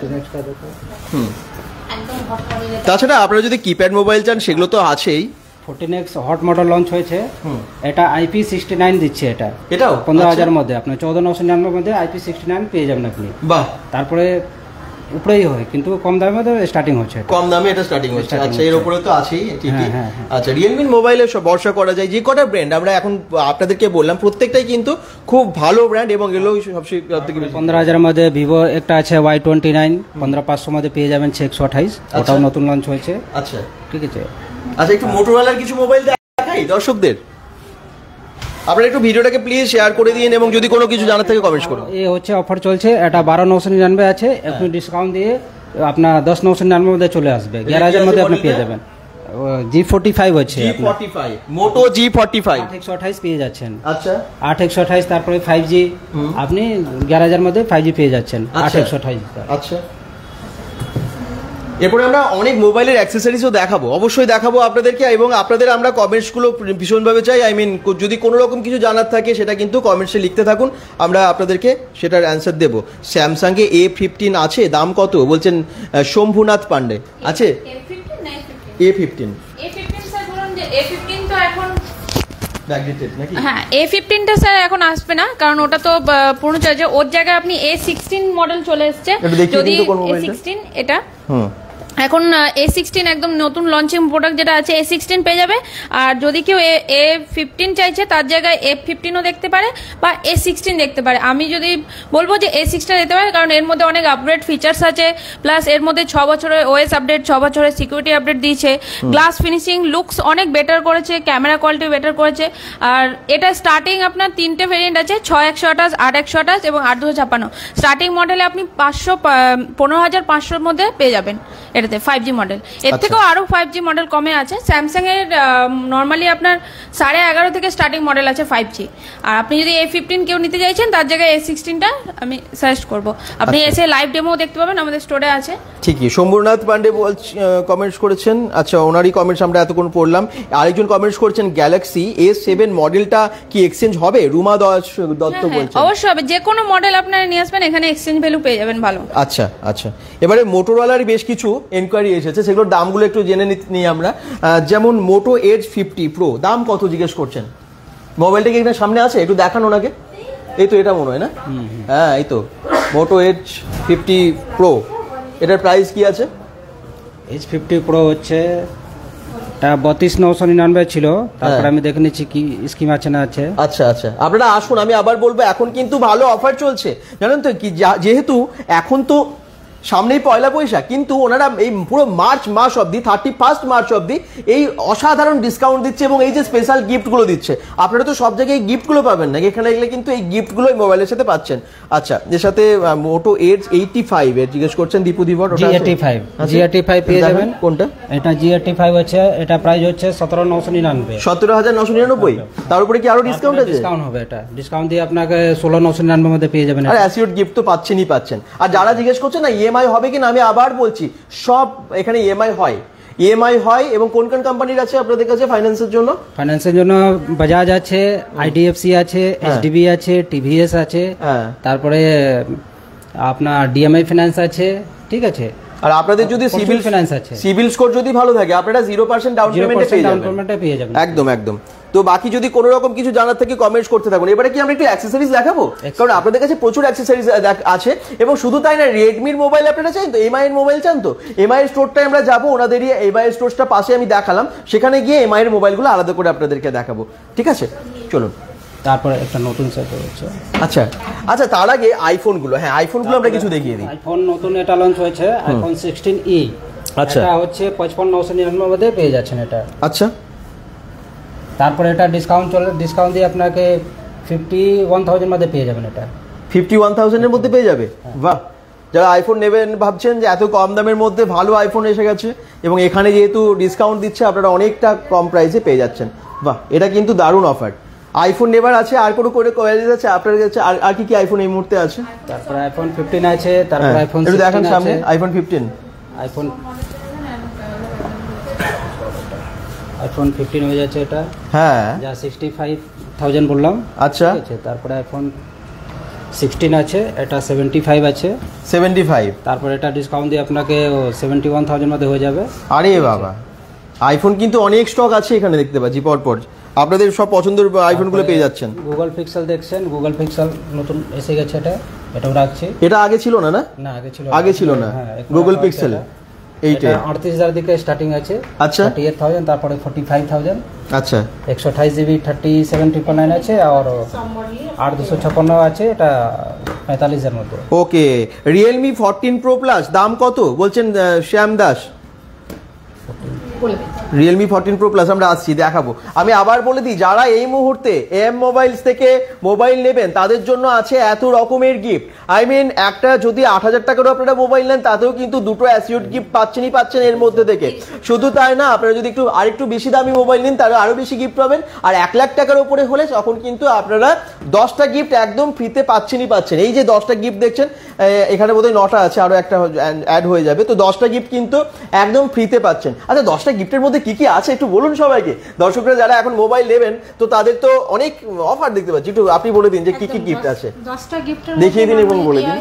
তাছাড়া আপনারা যদি কিপ্যাড মোবাইল চান সেগুলো তো আছেই। 14X হট মডেল লঞ্চ হয়েছে, এটা IP69 দিচ্ছে। এটাও 15,000 মধ্যে আপনার 14,999 মধ্যে IP69 পেয়ে যাবেন আপনি। বাহ, তারপরে উপরেই হয় কিন্তু কম দামের মধ্যে স্টার্টিং হচ্ছে, কম দামে এটা স্টার্টিং হচ্ছে। আচ্ছা, এর উপরে তো আছেই। ঠিকই। আচ্ছা, রিয়েলমি মোবাইলে ভরসা করা যায়। যে কটা ব্র্যান্ড আমরা এখন আপনাদেরকে বললাম প্রত্যেকটাই কিন্তু খুব ভালো ব্র্যান্ড, এবং এগুলো সবচেয়ে 15,000 মধ্যে ভিভো একটা আছে Y29 15,500 মধ্যে পেয়ে যাবেন 628, ওটাও নতুন লঞ্চ হয়েছে। আচ্ছা, ঠিক আছে। আচ্ছা, একটু মোটরওয়ালার কিছু মোবাইল দেখাই দর্শকদের। আপনারা একটু ভিডিওটাকে প্লিজ শেয়ার করে দিন, এবং যদি কোনো কিছু জানার থাকে কমেন্ট করুন। এই হচ্ছে অফার চলছে, এটা 12,999 আছে, এখন ডিসকাউন্ট দিয়ে আপনার 10,999 মধ্যে চলে আসবে, 11,000 মধ্যে আপনি পেয়ে যাবেন। G45 আছে, মোটো G45 828 পেয়ে যাচ্ছেন। আচ্ছা, 828, তারপরে 5G আপনি 11,000 মধ্যে 5G পেয়ে যাচ্ছেন 828। আচ্ছা, এরপরে আমরা অনেক মোবাইলের অ্যাক্সেসরিজও দেখাবো, অবশ্যই দেখাবো আপনাদেরকে, এবং আপনাদের আমরা কমেন্টসগুলো ভীষণভাবে চাই। যদি কোনো রকম কিছু জানার থাকে সেটা কিন্তু কমেন্টসে লিখতে থাকুন, আমরা আপনাদেরকে সেটার অ্যান্সার দেবো। স্যামসাংয়ে A15 আছে, দাম কত বলছেন শম্ভুনাথ পান্ডে? আছে A15 তো এখন হ্যাঁ, A15 টা স্যার এখন আসবে না, কারণ ওটা তো পুরনো চার্জে। ওর জায়গায় আপনি A16 মডেল চলে এসছে। যদি A16 এটা এখন A16 একদম নতুন লঞ্চিং প্রোডাক্ট যেটা আছে A16 পেয়ে যাবে। আর যদি কেউ A15 চাইছে তার জায়গায় F15ও দেখতে পারে বা A16 দেখতে পারে। আমি যদি বলবো যে A16 দেখতে পারে, কারণ এর মধ্যে অনেক আপগ্রেড ফিচার্স আছে, প্লাস এর মধ্যে 6 বছরের OS আপডেট, 6 বছরের সিকিউরিটি আপডেট দিয়েছে, গ্লাস ফিনিশিং লুকস অনেক বেটার করেছে, ক্যামেরা কোয়ালিটি বেটার করেছে। আর এটা স্টার্টিং আপনার 3টে ভেরিয়েন্ট আছে, 6128, 8128 এবং 8256। স্টার্টিং মডেলে আপনি 15,500 মধ্যে পেয়ে যাবেন এটাতে 5G মডেল। এর থেকেও আরো 5G মডেল কমে আছে। স্যামসাং এর নর্মালি আপনার 11.5 থেকে স্টার্টিং মডেল আছে 5G। আর আপনি যদি A15 কেউ নিতে চাইছেন তার জায়গায় A16টা আমি সাজেস্ট করব। আপনি এসে লাইভ ডেমো দেখতে পাবেন, আমাদের স্টোরে আছে। ঠিকই, শম্ভুনাথ পান্ডে কমেন্টস করেছেন। আচ্ছা, ওনারই কমেন্টস আমরা এতক্ষণ পড়লাম। আরেকজন কমেন্টস করেছেন গ্যালাক্সি A7 মডেলটা কি এক্সচেঞ্জ হবে? রুমা দত্ত বলছেন অবশ্যই হবে, যে কোনো মডেল আপনারা নিয়ে আসবেন, এখানে এক্সচেঞ্জ ভ্যালু পেয়ে যাবেন ভালো। আচ্ছা আচ্ছা, এবারে মোটরওয়ালার বেশ কিছু এনকোয়ারি এসেছে, সেগুলোর দামগুলো একটু জেনে নিই আমরা। যেমন মোটো এজ 50 প্রো দাম কত জিজ্ঞেস করছেন? মোবাইলটা কি এখানে সামনে আছে, একটু দেখান ওনাকে। এই তো, এটা মনে হয় না? হ্যাঁ, এই তো মোটো এজ 50 প্রো। এটার প্রাইস কি আছে? এজ 50 প্রো হচ্ছে 32,999 ছিল, তারপর আমি দেখে নিচ্ছি কি স্কিম আছে না আছে। আচ্ছা আচ্ছা, আপনারা আসুন, আমি আবার বলবো এখন কিন্তু ভালো অফার চলছে, জানেন তো কি, যেহেতু এখন তো সামনেই পয়লা বৈশাখ, কিন্তু ওনারা এই পুরো মার্চ মাস অবধি 31 মার্চ অবধি এই অসাধারণ ডিসকাউন্ট দিচ্ছে, এবং এই যে স্পেশাল গিফটগুলো দিচ্ছে। আপনারা তো সব জায়গায় গিফটগুলো পাবেন না, এখানে গেলে কিন্তু এই গিফটগুলো এই মোবাইলের সাথে পাচ্ছেন। আচ্ছা, এর সাথে মোটো এজ 85 এর জিজ্ঞেস করছেন দীপু দিবর। G85 পেয়ে যাবেন। কোনটা? এটা G85 আছে, এটা প্রাইস হচ্ছে 17,999। 17,999। তার উপরে কি আরো ডিসকাউন্ট আছে? ডিসকাউন্ট হবে, এটা ডিসকাউন্ট দিয়ে আপনাকে 16,999 মধ্যে পেয়ে যাবেন। আর অ্যাসিওর গিফট তো পাচ্ছেন। আর যারা জিজ্ঞেস করছেন না ইএমআই হবে কিনা, আমি আবার বলছি, সব এখানে ইএমআই হয়। এবং কোন কোন কোম্পানির আছে আপনাদের কাছে ফাইন্যান্সের জন্য? বাজাজ আছে, IDFC আছে, HDB আছে, TVS আছে, তারপরে আপনার DMI ফিনান্স আছে। ঠিক আছে। আর আপনাদের যদি সিভিল স্কোর যদি ভালো থাকে, আপনারা 0% ডাউন পেমেন্টে পেয়ে যাবেন। একদম একদম। তো বাকি যদি কোনো রকম কিছু জানার থাকে কমেন্টস করতে থাকুন। এবারে কি আমরা একটু অ্যাক্সেসরিজ দেখাবো, কারণ আপনাদের কাছে প্রচুর অ্যাক্সেসরিজ আছে। এবং শুধু তাই না, রেডমির মোবাইল আপনারা চান তো, এমআই এর মোবাইল চান তো, এমআই এর স্টোরটায় আমরা যাবো, ওনাদেরই এমআই এর স্টোরটা পাশে আমি দেখালাম, সেখানে গিয়ে এমআই এর মোবাইলগুলো আলাদা করে আপনাদেরকে দেখাবো, ঠিক আছে? চলুন। তারপরে একটা নতুন সেট হচ্ছে। আচ্ছা আচ্ছা, তার আগে আইফোনগুলো, হ্যাঁ আইফোনগুলো আমরা কিছু দেখিয়ে দিই। আইফোন নতুন এটা লঞ্চ হয়েছে, আইফোন 16e। আচ্ছা, এটা হচ্ছে 55,999 মধ্যে পেয়ে যাচ্ছেন এটা। আচ্ছা, তারপরে এটা ডিসকাউন্ট দিয়ে আপনাকে 51,000 মধ্যে পেয়ে যাবেন এটা। 51,000 এর মধ্যে পেয়ে যাবে? বাহ, যারা আইফোন নেবেন ভাবছেন যে এত কম দামের মধ্যে ভালো আইফোন এসে গেছে, এবং এখানে যেহেতু ডিসকাউন্ট দিচ্ছে আপনারা অনেকটা কম প্রাইসে পেয়ে যাচ্ছেন। বাহ, এটা কিন্তু দারুণ অফার। আইফোন নেবার আছে, আর কোনো করে কোয়ালিটি আছে আপনার কাছে? আর কি কি আইফোন এই মুহূর্তে আছে? তারপরে আইফোন 15 আছে, তারপরে আইফোন 16 একটু দেখান সামনে। আইফোন 15 হয়ে যাচ্ছে এটা, হ্যাঁ, যা 65,000 বললাম। আচ্ছা, তারপরে আইফোন 16 আছে, এটা 75 আছে। 75, তারপরে এটা ডিসকাউন্ট দিয়ে আপনাকে 71,000 মধ্যে হয়ে যাবে। আরে বাবা, আইফোন কিন্তু অনেক স্টক আছে এখানে, দেখতে পাচ্ছি পরপর আপনাদের সব পছন্দের আইফোনগুলো পেয়ে যাচ্ছেন। গুগল পিক্সেল দেখছেন, গুগল পিক্সেল নতুন এসে গেছে, এটাও রাখছি। এটা আগে ছিল না? না আগে ছিল না গুগল পিক্সেল। এইটা 38,000 দিকে স্টার্টিং আছে। আচ্ছা, 38,000, তারপরে 45,000। আচ্ছা, 128 GB 37,999 আছে, আর 8,256 আছে, এটা 45,000 মধ্যে। ওকে, রিয়েলমি 14 Pro Plus দাম কত বলছেন Shyam Das? Realme 14 Pro Plus আমরা আসছি, দেখাবো। আমি আবার বলে দিই, যারা এই মুহূর্তে এম মোবাইলস থেকে মোবাইল নেবেন তাদের জন্য আছে এত রকমের গিফট। আই মিন, একটা যদি 8,000 টাকারও আপনারা মোবাইল নেন তাতেও কিন্তু দুটো অ্যাসিওর গিফট পাচ্ছেন এর মধ্যে থেকে। শুধু তাই না, আপনারা যদি আরেকটু বেশি দামি মোবাইল নেন তাহলে আরো বেশি গিফট পাবেন। আর 1 লাখ টাকার উপরে হলে তখন কিন্তু আপনারা 10টা গিফট একদম ফ্রিতে পাচ্ছেন। এই যে 10টা গিফট দেখছেন, এখানে বোধহয় 9টা আছে, আরো একটা অ্যাড হয়ে যাবে, তো 10টা গিফট কিন্তু একদম ফ্রিতে পাচ্ছেন। আচ্ছা, 10টা গিফটের মধ্যে কি কি আছে একটু বলুন সবাইকে, দর্শকরা যারা এখন মোবাইল নেবেন তো তাদের তো অনেক অফার দেখতে পাচ্ছি, একটু আপনি বলে দিন যে কি কি গিফট আছে। 10টা গিফটের দেখিয়ে দিন এবং বলে দিন।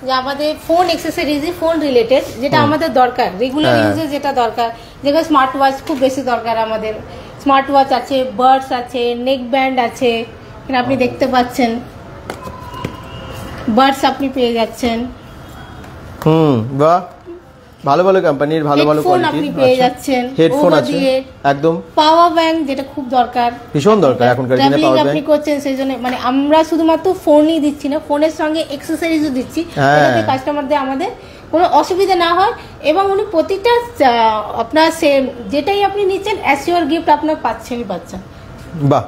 যে আমাদের ফোন অ্যাক্সেসরিজ, ফোন রিলেটেড যেটা আমাদের দরকার, রেগুলার ইউজে যেটা দরকার, যেটা স্মার্ট ওয়াচ খুব বেশি দরকার আমাদের। স্মার্ট ওয়াচ আছে, বার্ডস আছে, নেক ব্যান্ড আছে, এখানে আপনি দেখতে পাচ্ছেন বার্ডস আপনি পেয়ে যাচ্ছেন। বাহ, ভালো ভালো কোম্পানির ভালো ভালো কোয়ালিটি আপনি পেয়ে যাচ্ছেন। হেডফোন আছে একদম। পাওয়ার ব্যাংক, যেটা খুব দরকার, ভীষণ দরকার এখনকার দিনে পাওয়ার ব্যাংক। আপনি করছেন সেই জন্য, মানে আমরা শুধুমাত্র ফোনই দিচ্ছি না, ফোনের সঙ্গে অ্যাকসেসরিজও দিচ্ছি, যাতে কাস্টমারদের আমাদের কোনো অসুবিধা না হয়, এবং উনি প্রতিটা আপনার যেটাই আপনি নিচ্ছেন অ্যাসিওর গিফট আপনার পাচ্ছেন। বাহ,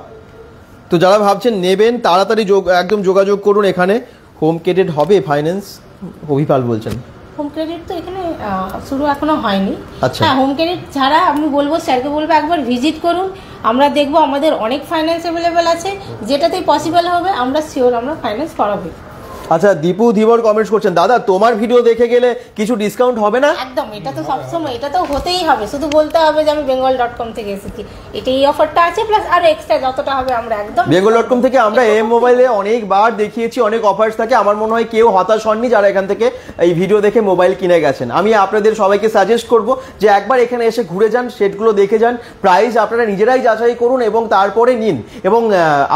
তো যারা ভাবছেন নেবেন তাড়াতাড়ি একদম যোগাযোগ করুন এখানে। হোম ক্রেডিট হবে ফাইন্যান্স? অভিপাল বলছেন হোম ক্রেডিট তো এখানে শুরু এখনো হয়নি। আচ্ছা, হ্যাঁ, হোম ক্রেডিট ছাড়া আমি বলবো, স্যারকে বলবো একবার ভিজিট করুন, আমরা দেখবো আমাদের অনেক ফাইন্যান্স অ্যাভেলেবেল আছে, যেটাতেই পসিবল হবে আমরা শিওর আমরা ফাইন্যান্স করাবো। আচ্ছা, দীপু ধীবর কমেন্টস করছেন, দাদা তোমার ভিডিও দেখে গেলে কিছু ডিসকাউন্ট হবে না? একদম, এটা তো সবসময়, এটা তো হতেই হবে, শুধু বলতে হবে যে আমি bengal.com থেকে এসেছি, এটা এই অফারটা আছে, প্লাস আর এক্সট্রা যতটা হবে আমরা একদম। bengal.com থেকে আমরা এম মোবাইলে অনেকবার দেখিয়েছি, অনেক অফার্স থাকে। আমার মনে হয় কেউ হতাশ হননি যারা এখান থেকে এই ভিডিও দেখে মোবাইল কিনে গেছেন। আমি আপনাদের সবাইকে সাজেস্ট করব যে একবার এখানে এসে ঘুরে যান, সেটগুলো দেখে যান, প্রাইস আপনারা নিজেরাই যাচাই করুন এবং তারপরে নিন। এবং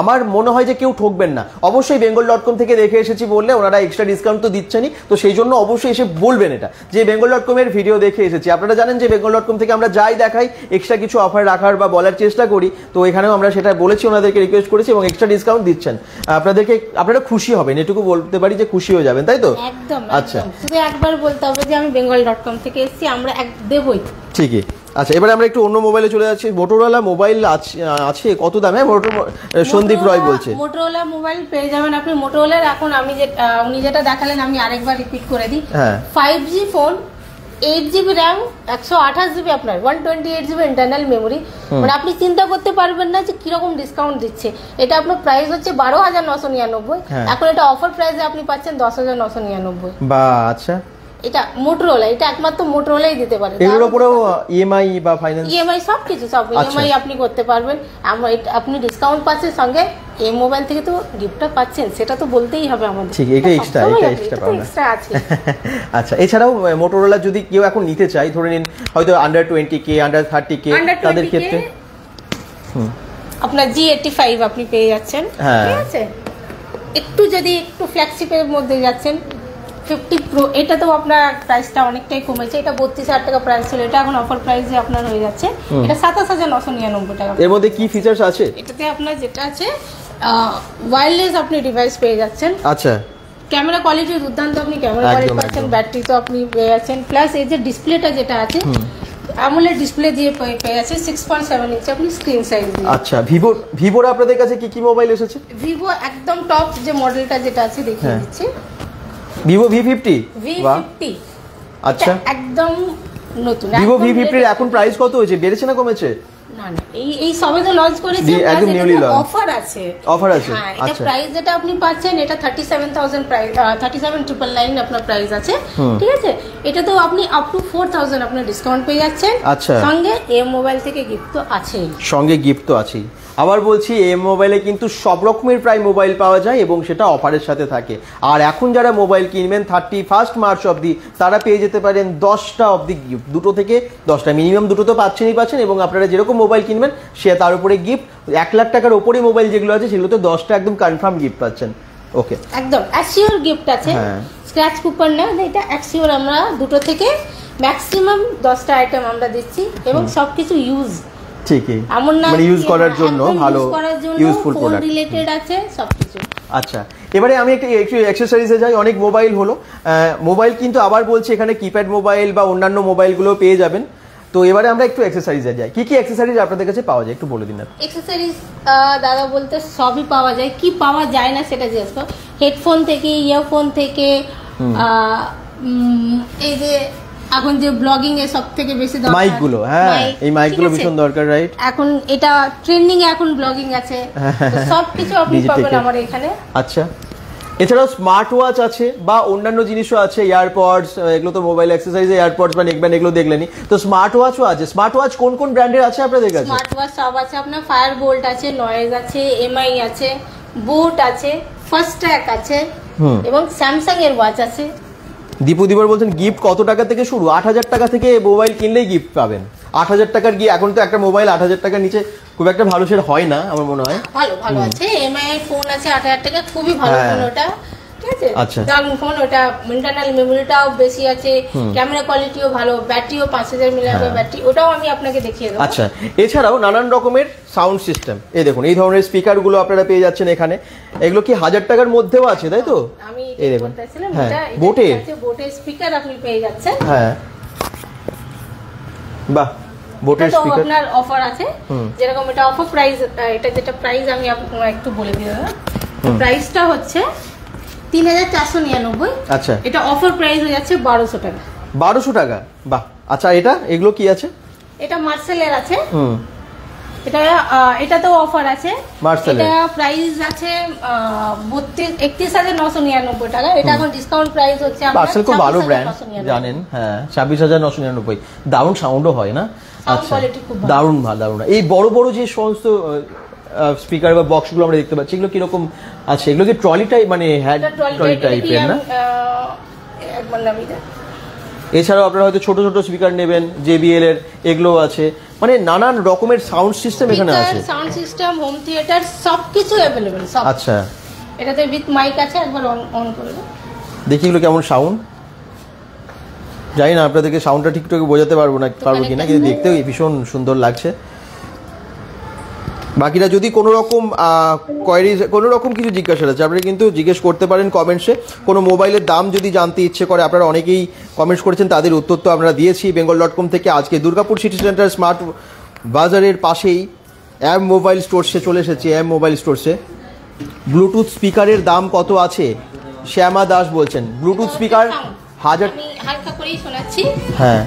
আমার মনে হয় যে কেউ ঠকবেন না। অবশ্যই bengal.com থেকে দেখে এসেছি বললে ওনারা এক্সট্রা ডিসকাউন্ট তো দিচ্ছেনই, তো সেই জন্য অবশ্যই এসে বলবেন এটা যে bengal.com এর ভিডিও দেখে এসেছি। আপনারা জানেন যে bengal.com থেকে আমরা যাই দেখাই এক্সট্রা কিছু অফার রাখার বা বলার চেষ্টা করি, তো এখানেও আমরা সেটা বলেছি, ওনাদেরকে রিকোয়েস্ট করেছি এবং এক্সট্রা ডিসকাউন্ট দিচ্ছেন। আপনারা খুশি হবেন, এটুকু বলতে পারি যে খুশি হয়ে যাবেন, তাই তো? একদম। আচ্ছা, শুধু একবার বলতে হবে যে আমি bengal.com থেকে এসেছি, আমরা দেবই। ঠিকই। আচ্ছা, এবারে আমরা একটু অন্য মোবাইলে চলে যাচ্ছি। মোটোরোলা মোবাইল আছে কত দামে? সন্দীপ রয় বলছে মোটোরোলা মোবাইল পেয়ে যাবেন আপনি। মোটোরোলার এখন উনি যেটা দেখালেন আমি আরেকবার রিপিট করে দিই। 5G phone, 8GB RAM, 128GB আপনার 128GB ইন্টারনাল মেমোরি, মানে আপনি চিন্তা করতে পারবেন না যে কিরকম ডিসকাউন্ট দিচ্ছে। এটা আপনার প্রাইস হচ্ছে 12,999, এখন এটা অফার প্রাইসে আপনি পাচ্ছেন 10,999। বা আচ্ছা, এটা মোটোরোলা, এটা একমাত্র মোটোরোলাই দিতে পারে। এর উপরেও ইএমআই বা ফাইন্যান্স, ইএমআই সবকিছু, সব ইএমআই আপনি করতে পারবেন। আপনি ডিসকাউন্ট পাচ্ছেন, সঙ্গে এই মোবাইল থেকে তো গিফটটা পাচ্ছেন, সেটা তো বলতেই হবে আমাদের। ঠিক, এটা এক্সট্রা পাওনা আছে। আচ্ছা, এছাড়াও মোটোরোলা যদি কেউ এখন নিতে চায়, ধরে নিন হয়তো আন্ডার 20K, আন্ডার 30K, তাদের ক্ষেত্রে আপনার G85 আপনি পেয়ে যাচ্ছেন, ঠিক আছে। একটু যদি একটু ফ্লেক্সিবলের মধ্যে যাচ্ছেন 50 Pro, এটা তো আপনার প্রাইসটা অনেকটাই কমেছে, এটা 32,000 টাকা প্রাইস ছিল, এটা এখন অফার প্রাইসে আপনার হয়ে যাচ্ছে, এটা 27,999 টাকা। এর মধ্যে কি ফিচার্স আছে? এটাতে আপনার যেটা আছে ওয়্যারলেস আপনি ডিভাইস পেয়ে যাচ্ছেন, আচ্ছা। ক্যামেরা কোয়ালিটি দুর্দান্ত, আপনি ক্যামেরা কোয়ালিটি পাচ্ছেন, ব্যাটারি তো আপনি পেয়ে যাচ্ছেন, প্লাস এই যে ডিসপ্লেটা যেটা আছে AMOLED ডিসপ্লে দিয়ে পেয়ে যাচ্ছে 6.7 ইঞ্চি আপনি স্ক্রিন সাইজ দিয়ে। আচ্ছা, ভিভোর আপনাদের কাছে কি কি মোবাইল এসেছে? ভিভো একদম টপ যে মডেলটা যেটা আছে দেখিয়ে দিচ্ছি, ভিভো V50। আচ্ছা, একদম নতুন ভিভো V50 এর এখন প্রাইস কত হয়েছে, বেড়েছে না কমেছে? না না, এই সবে তো লঞ্চ করেছে, একদম নিউলি লঞ্চ, অফার আছে। হ্যাঁ, এটা প্রাইস যেটা আপনি পাচ্ছেন এটা 37,000 প্রাইস, 37,999 আপনার প্রাইস আছে, ঠিক আছে। এটা তো আপনি আপ টু 4,000 আপনার ডিসকাউন্ট পেয়ে যাচ্ছেন, সঙ্গে এই মোবাইল থেকে গিফট তো আছেই, সঙ্গে গিফট তো আছেই। আবার বলছি, এই মোবাইলে কিন্তু সব রকমের প্রায় মোবাইল পাওয়া যায় এবং সেটা অফারের সাথে থাকে। আর এখন যারা মোবাইল কিনবেন 31 মার্চ অবধি তারা পেয়ে যেতে পারেন 10টা অবধি গিফট, 2 থেকে 10টা, মিনিমাম 2 তো পাচ্ছেন। এবং আপনারা যেরকম মোবাইল কিনবেন সে তার উপরে গিফট, 1 লাখ টাকার উপরে মোবাইল যেগুলো আছে সেগুলোতে 10টা একদম কনফার্ম গিফট পাচ্ছেন। ওকে, একদম অ্যাসিওর গিফট আছে, স্ক্র্যাচ কুপন না, এটা অ্যাসিওর আমরা 2 থেকে ম্যাক্সিমাম 10টা আইটেম আমরা দিচ্ছি এবং সবকিছু ইউজ, ঠিকই, মানে ইউজ করার জন্য ভালো ইউজফুল প্রোডাক্ট রিলেটেড আছে সবকিছু। আচ্ছা, এবারে আমি একটু অ্যাকসেসরিজে যাই। অনেক মোবাইল হলো, মোবাইল কিন্তু আবার বলছি এখানে কিপ্যাড মোবাইল বা অন্যান্য মোবাইলগুলো পেয়ে যাবেন। তো এবারে আমরা একটু অ্যাকসেসরিজে যাই, কি কি অ্যাকসেসরিজ আপনাদের কাছে পাওয়া যায় একটু বলে দিন। অ্যাকসেসরিজ দাদা বলতে সবই পাওয়া যায়, কি পাওয়া যায় না সেটা জিজ্ঞেস করো। হেডফোন থেকে, ইয়ারফোন থেকে, এই যে এখন যে ব্লগিং এ সবথেকে বেশি দরকার মাইকগুলো, এই মাইকগুলো ভীষণ দরকার, রাইট। এখন এটা ট্রেন্ডিং এ এখন ব্লগিং আছে, সবকিছু আপনি পাবেন আমার এখানে। আচ্ছা, এছাড়াও স্মার্ট ওয়াচ আছে বা অন্যান্য জিনিসও আছে, এয়ারপডস, এগুলো তো মোবাইল অ্যাক্সেসরিজ, এয়ারপডস বা নেকব্যান্ড এগুলো দেখলেনি, তো স্মার্ট ওয়াচও আছে। স্মার্ট ওয়াচ কোন কোন ব্র্যান্ডের আছে আপনাদের কাছে? স্মার্ট ওয়াচ সব আছে আপনার, ফায়ার বোল্ট আছে, নয়েজ আছে, এমআই আছে, বুট আছে, ফার্স্ট ট্র্যাক আছে এবং স্যামসাং এর ওয়াচ আছে। দীপুদিবার বলছেন গিফট কত টাকা থেকে শুরু? 8,000 টাকা থেকে মোবাইল কিনলেই গিফট পাবেন। 8,000 টাকার গিয়ে এখন তো একটা মোবাইল 8,000 টাকার নিচে খুব একটা ভালো সেট হয় না আমার মনে হয়। ভালো আছে, এমআই এর ফোন আছে 8,000 টাকা, খুবই ভালো ফোন ওটা, ঠিক আছে। আচ্ছা, দারুন ফোন ওটা, ইন্টারনাল মেমোরিটাও বেশি আছে, ক্যামেরা কোয়ালিটিও ভালো, ব্যাটারিও 5000 মিলিঅ্যাম্পিয়ার ব্যাটারি, ওটাও আমি আপনাকে দেখিয়ে দেবো। আচ্ছা, এছাড়াও নানান রকমের সাউন্ড সিস্টেম, এই দেখুন এই ধরনের স্পিকারগুলো আপনারা পেয়ে যাচ্ছেন এখানে। এগুলো কি 1000 টাকার মধ্যেও আছে, তাই তো? আমি এই দেখুন, বোটের স্পিকার আপনি পেয়ে যাচ্ছেন। হ্যাঁ, বাহ, বোটের স্পিকার আপনার অফার আছে, যেরকম এটা অফার প্রাইস, এটা যেটা প্রাইস আমি আপনাকে একটু বলে দিই দাদা। প্রাইসটা হচ্ছে 3,499। আচ্ছা, এটা অফার প্রাইস হয়ে যাচ্ছে 1200 টাকা। 1200 টাকা, বাহ। আচ্ছা, এগুলো কি আছে? এটা মার্সেলের আছে, এটা তো অফার আছে, এটা প্রাইস আছে 31,999 টাকা, এটা এখন ডিসকাউন্ট প্রাইস হচ্ছে মার্সেল খুব ভালো ব্র্যান্ড জানেন, হ্যাঁ 26,999। দারুণ সাউন্ডও হয় না? আচ্ছা, দারুণ দারুণ। এই বড় বড় যে সমস্ত স্পিকার বা বক্সগুলো আমরা দেখতে পাচ্ছি, এগুলো কিরকম আছে? এগুলো কি ট্রলি টাইপ, মানে ট্রলি টাইপের না? এছাড়াও আপনারা হয়তো ছোট ছোট স্পিকার নেবেন, JBL এর, এগুলো আছে, মানে নানান রকমের সাউন্ড সিস্টেম এখানে আছে, সাউন্ড সিস্টেম, হোম থিয়েটার সবকিছু अवेलेबल সব। আচ্ছা, এটাতে উইথ মাইক আছে, একবার অন করে দাও, দেখি এগুলো কেমন সাউন্ড। জানি না আপনাদেরকে সাউন্ডটা ঠিকঠাক বোঝাতে পারবো কিনা, কিন্তু দেখতেও ভীষণ সুন্দর লাগছে। বাকিরা যদি কোনো রকম কোয়ারিজ, কোনো রকম কিছু জিজ্ঞাসা আছে আপনারা কিন্তু জিজ্ঞেস করতে পারেন কমেন্টসে। কোনো মোবাইলের দাম যদি জানতে ইচ্ছে করে, আপনারা অনেকেই কমেন্টস করেছেন, তাদের উত্তর তো আমরা দিয়েছি bengal.com থেকে। আজকে দুর্গাপুর সিটি সেন্টার স্মার্ট বাজারের পাশেই এম মোবাইল স্টোরসে চলে এসেছি। এম মোবাইল স্টোরসে ব্লুটুথ স্পিকারের দাম কত আছে? শ্যামা দাস বলছেন ব্লুটুথ স্পিকার 1000। আমি হালকা করেই শোনাচ্ছি, হ্যাঁ,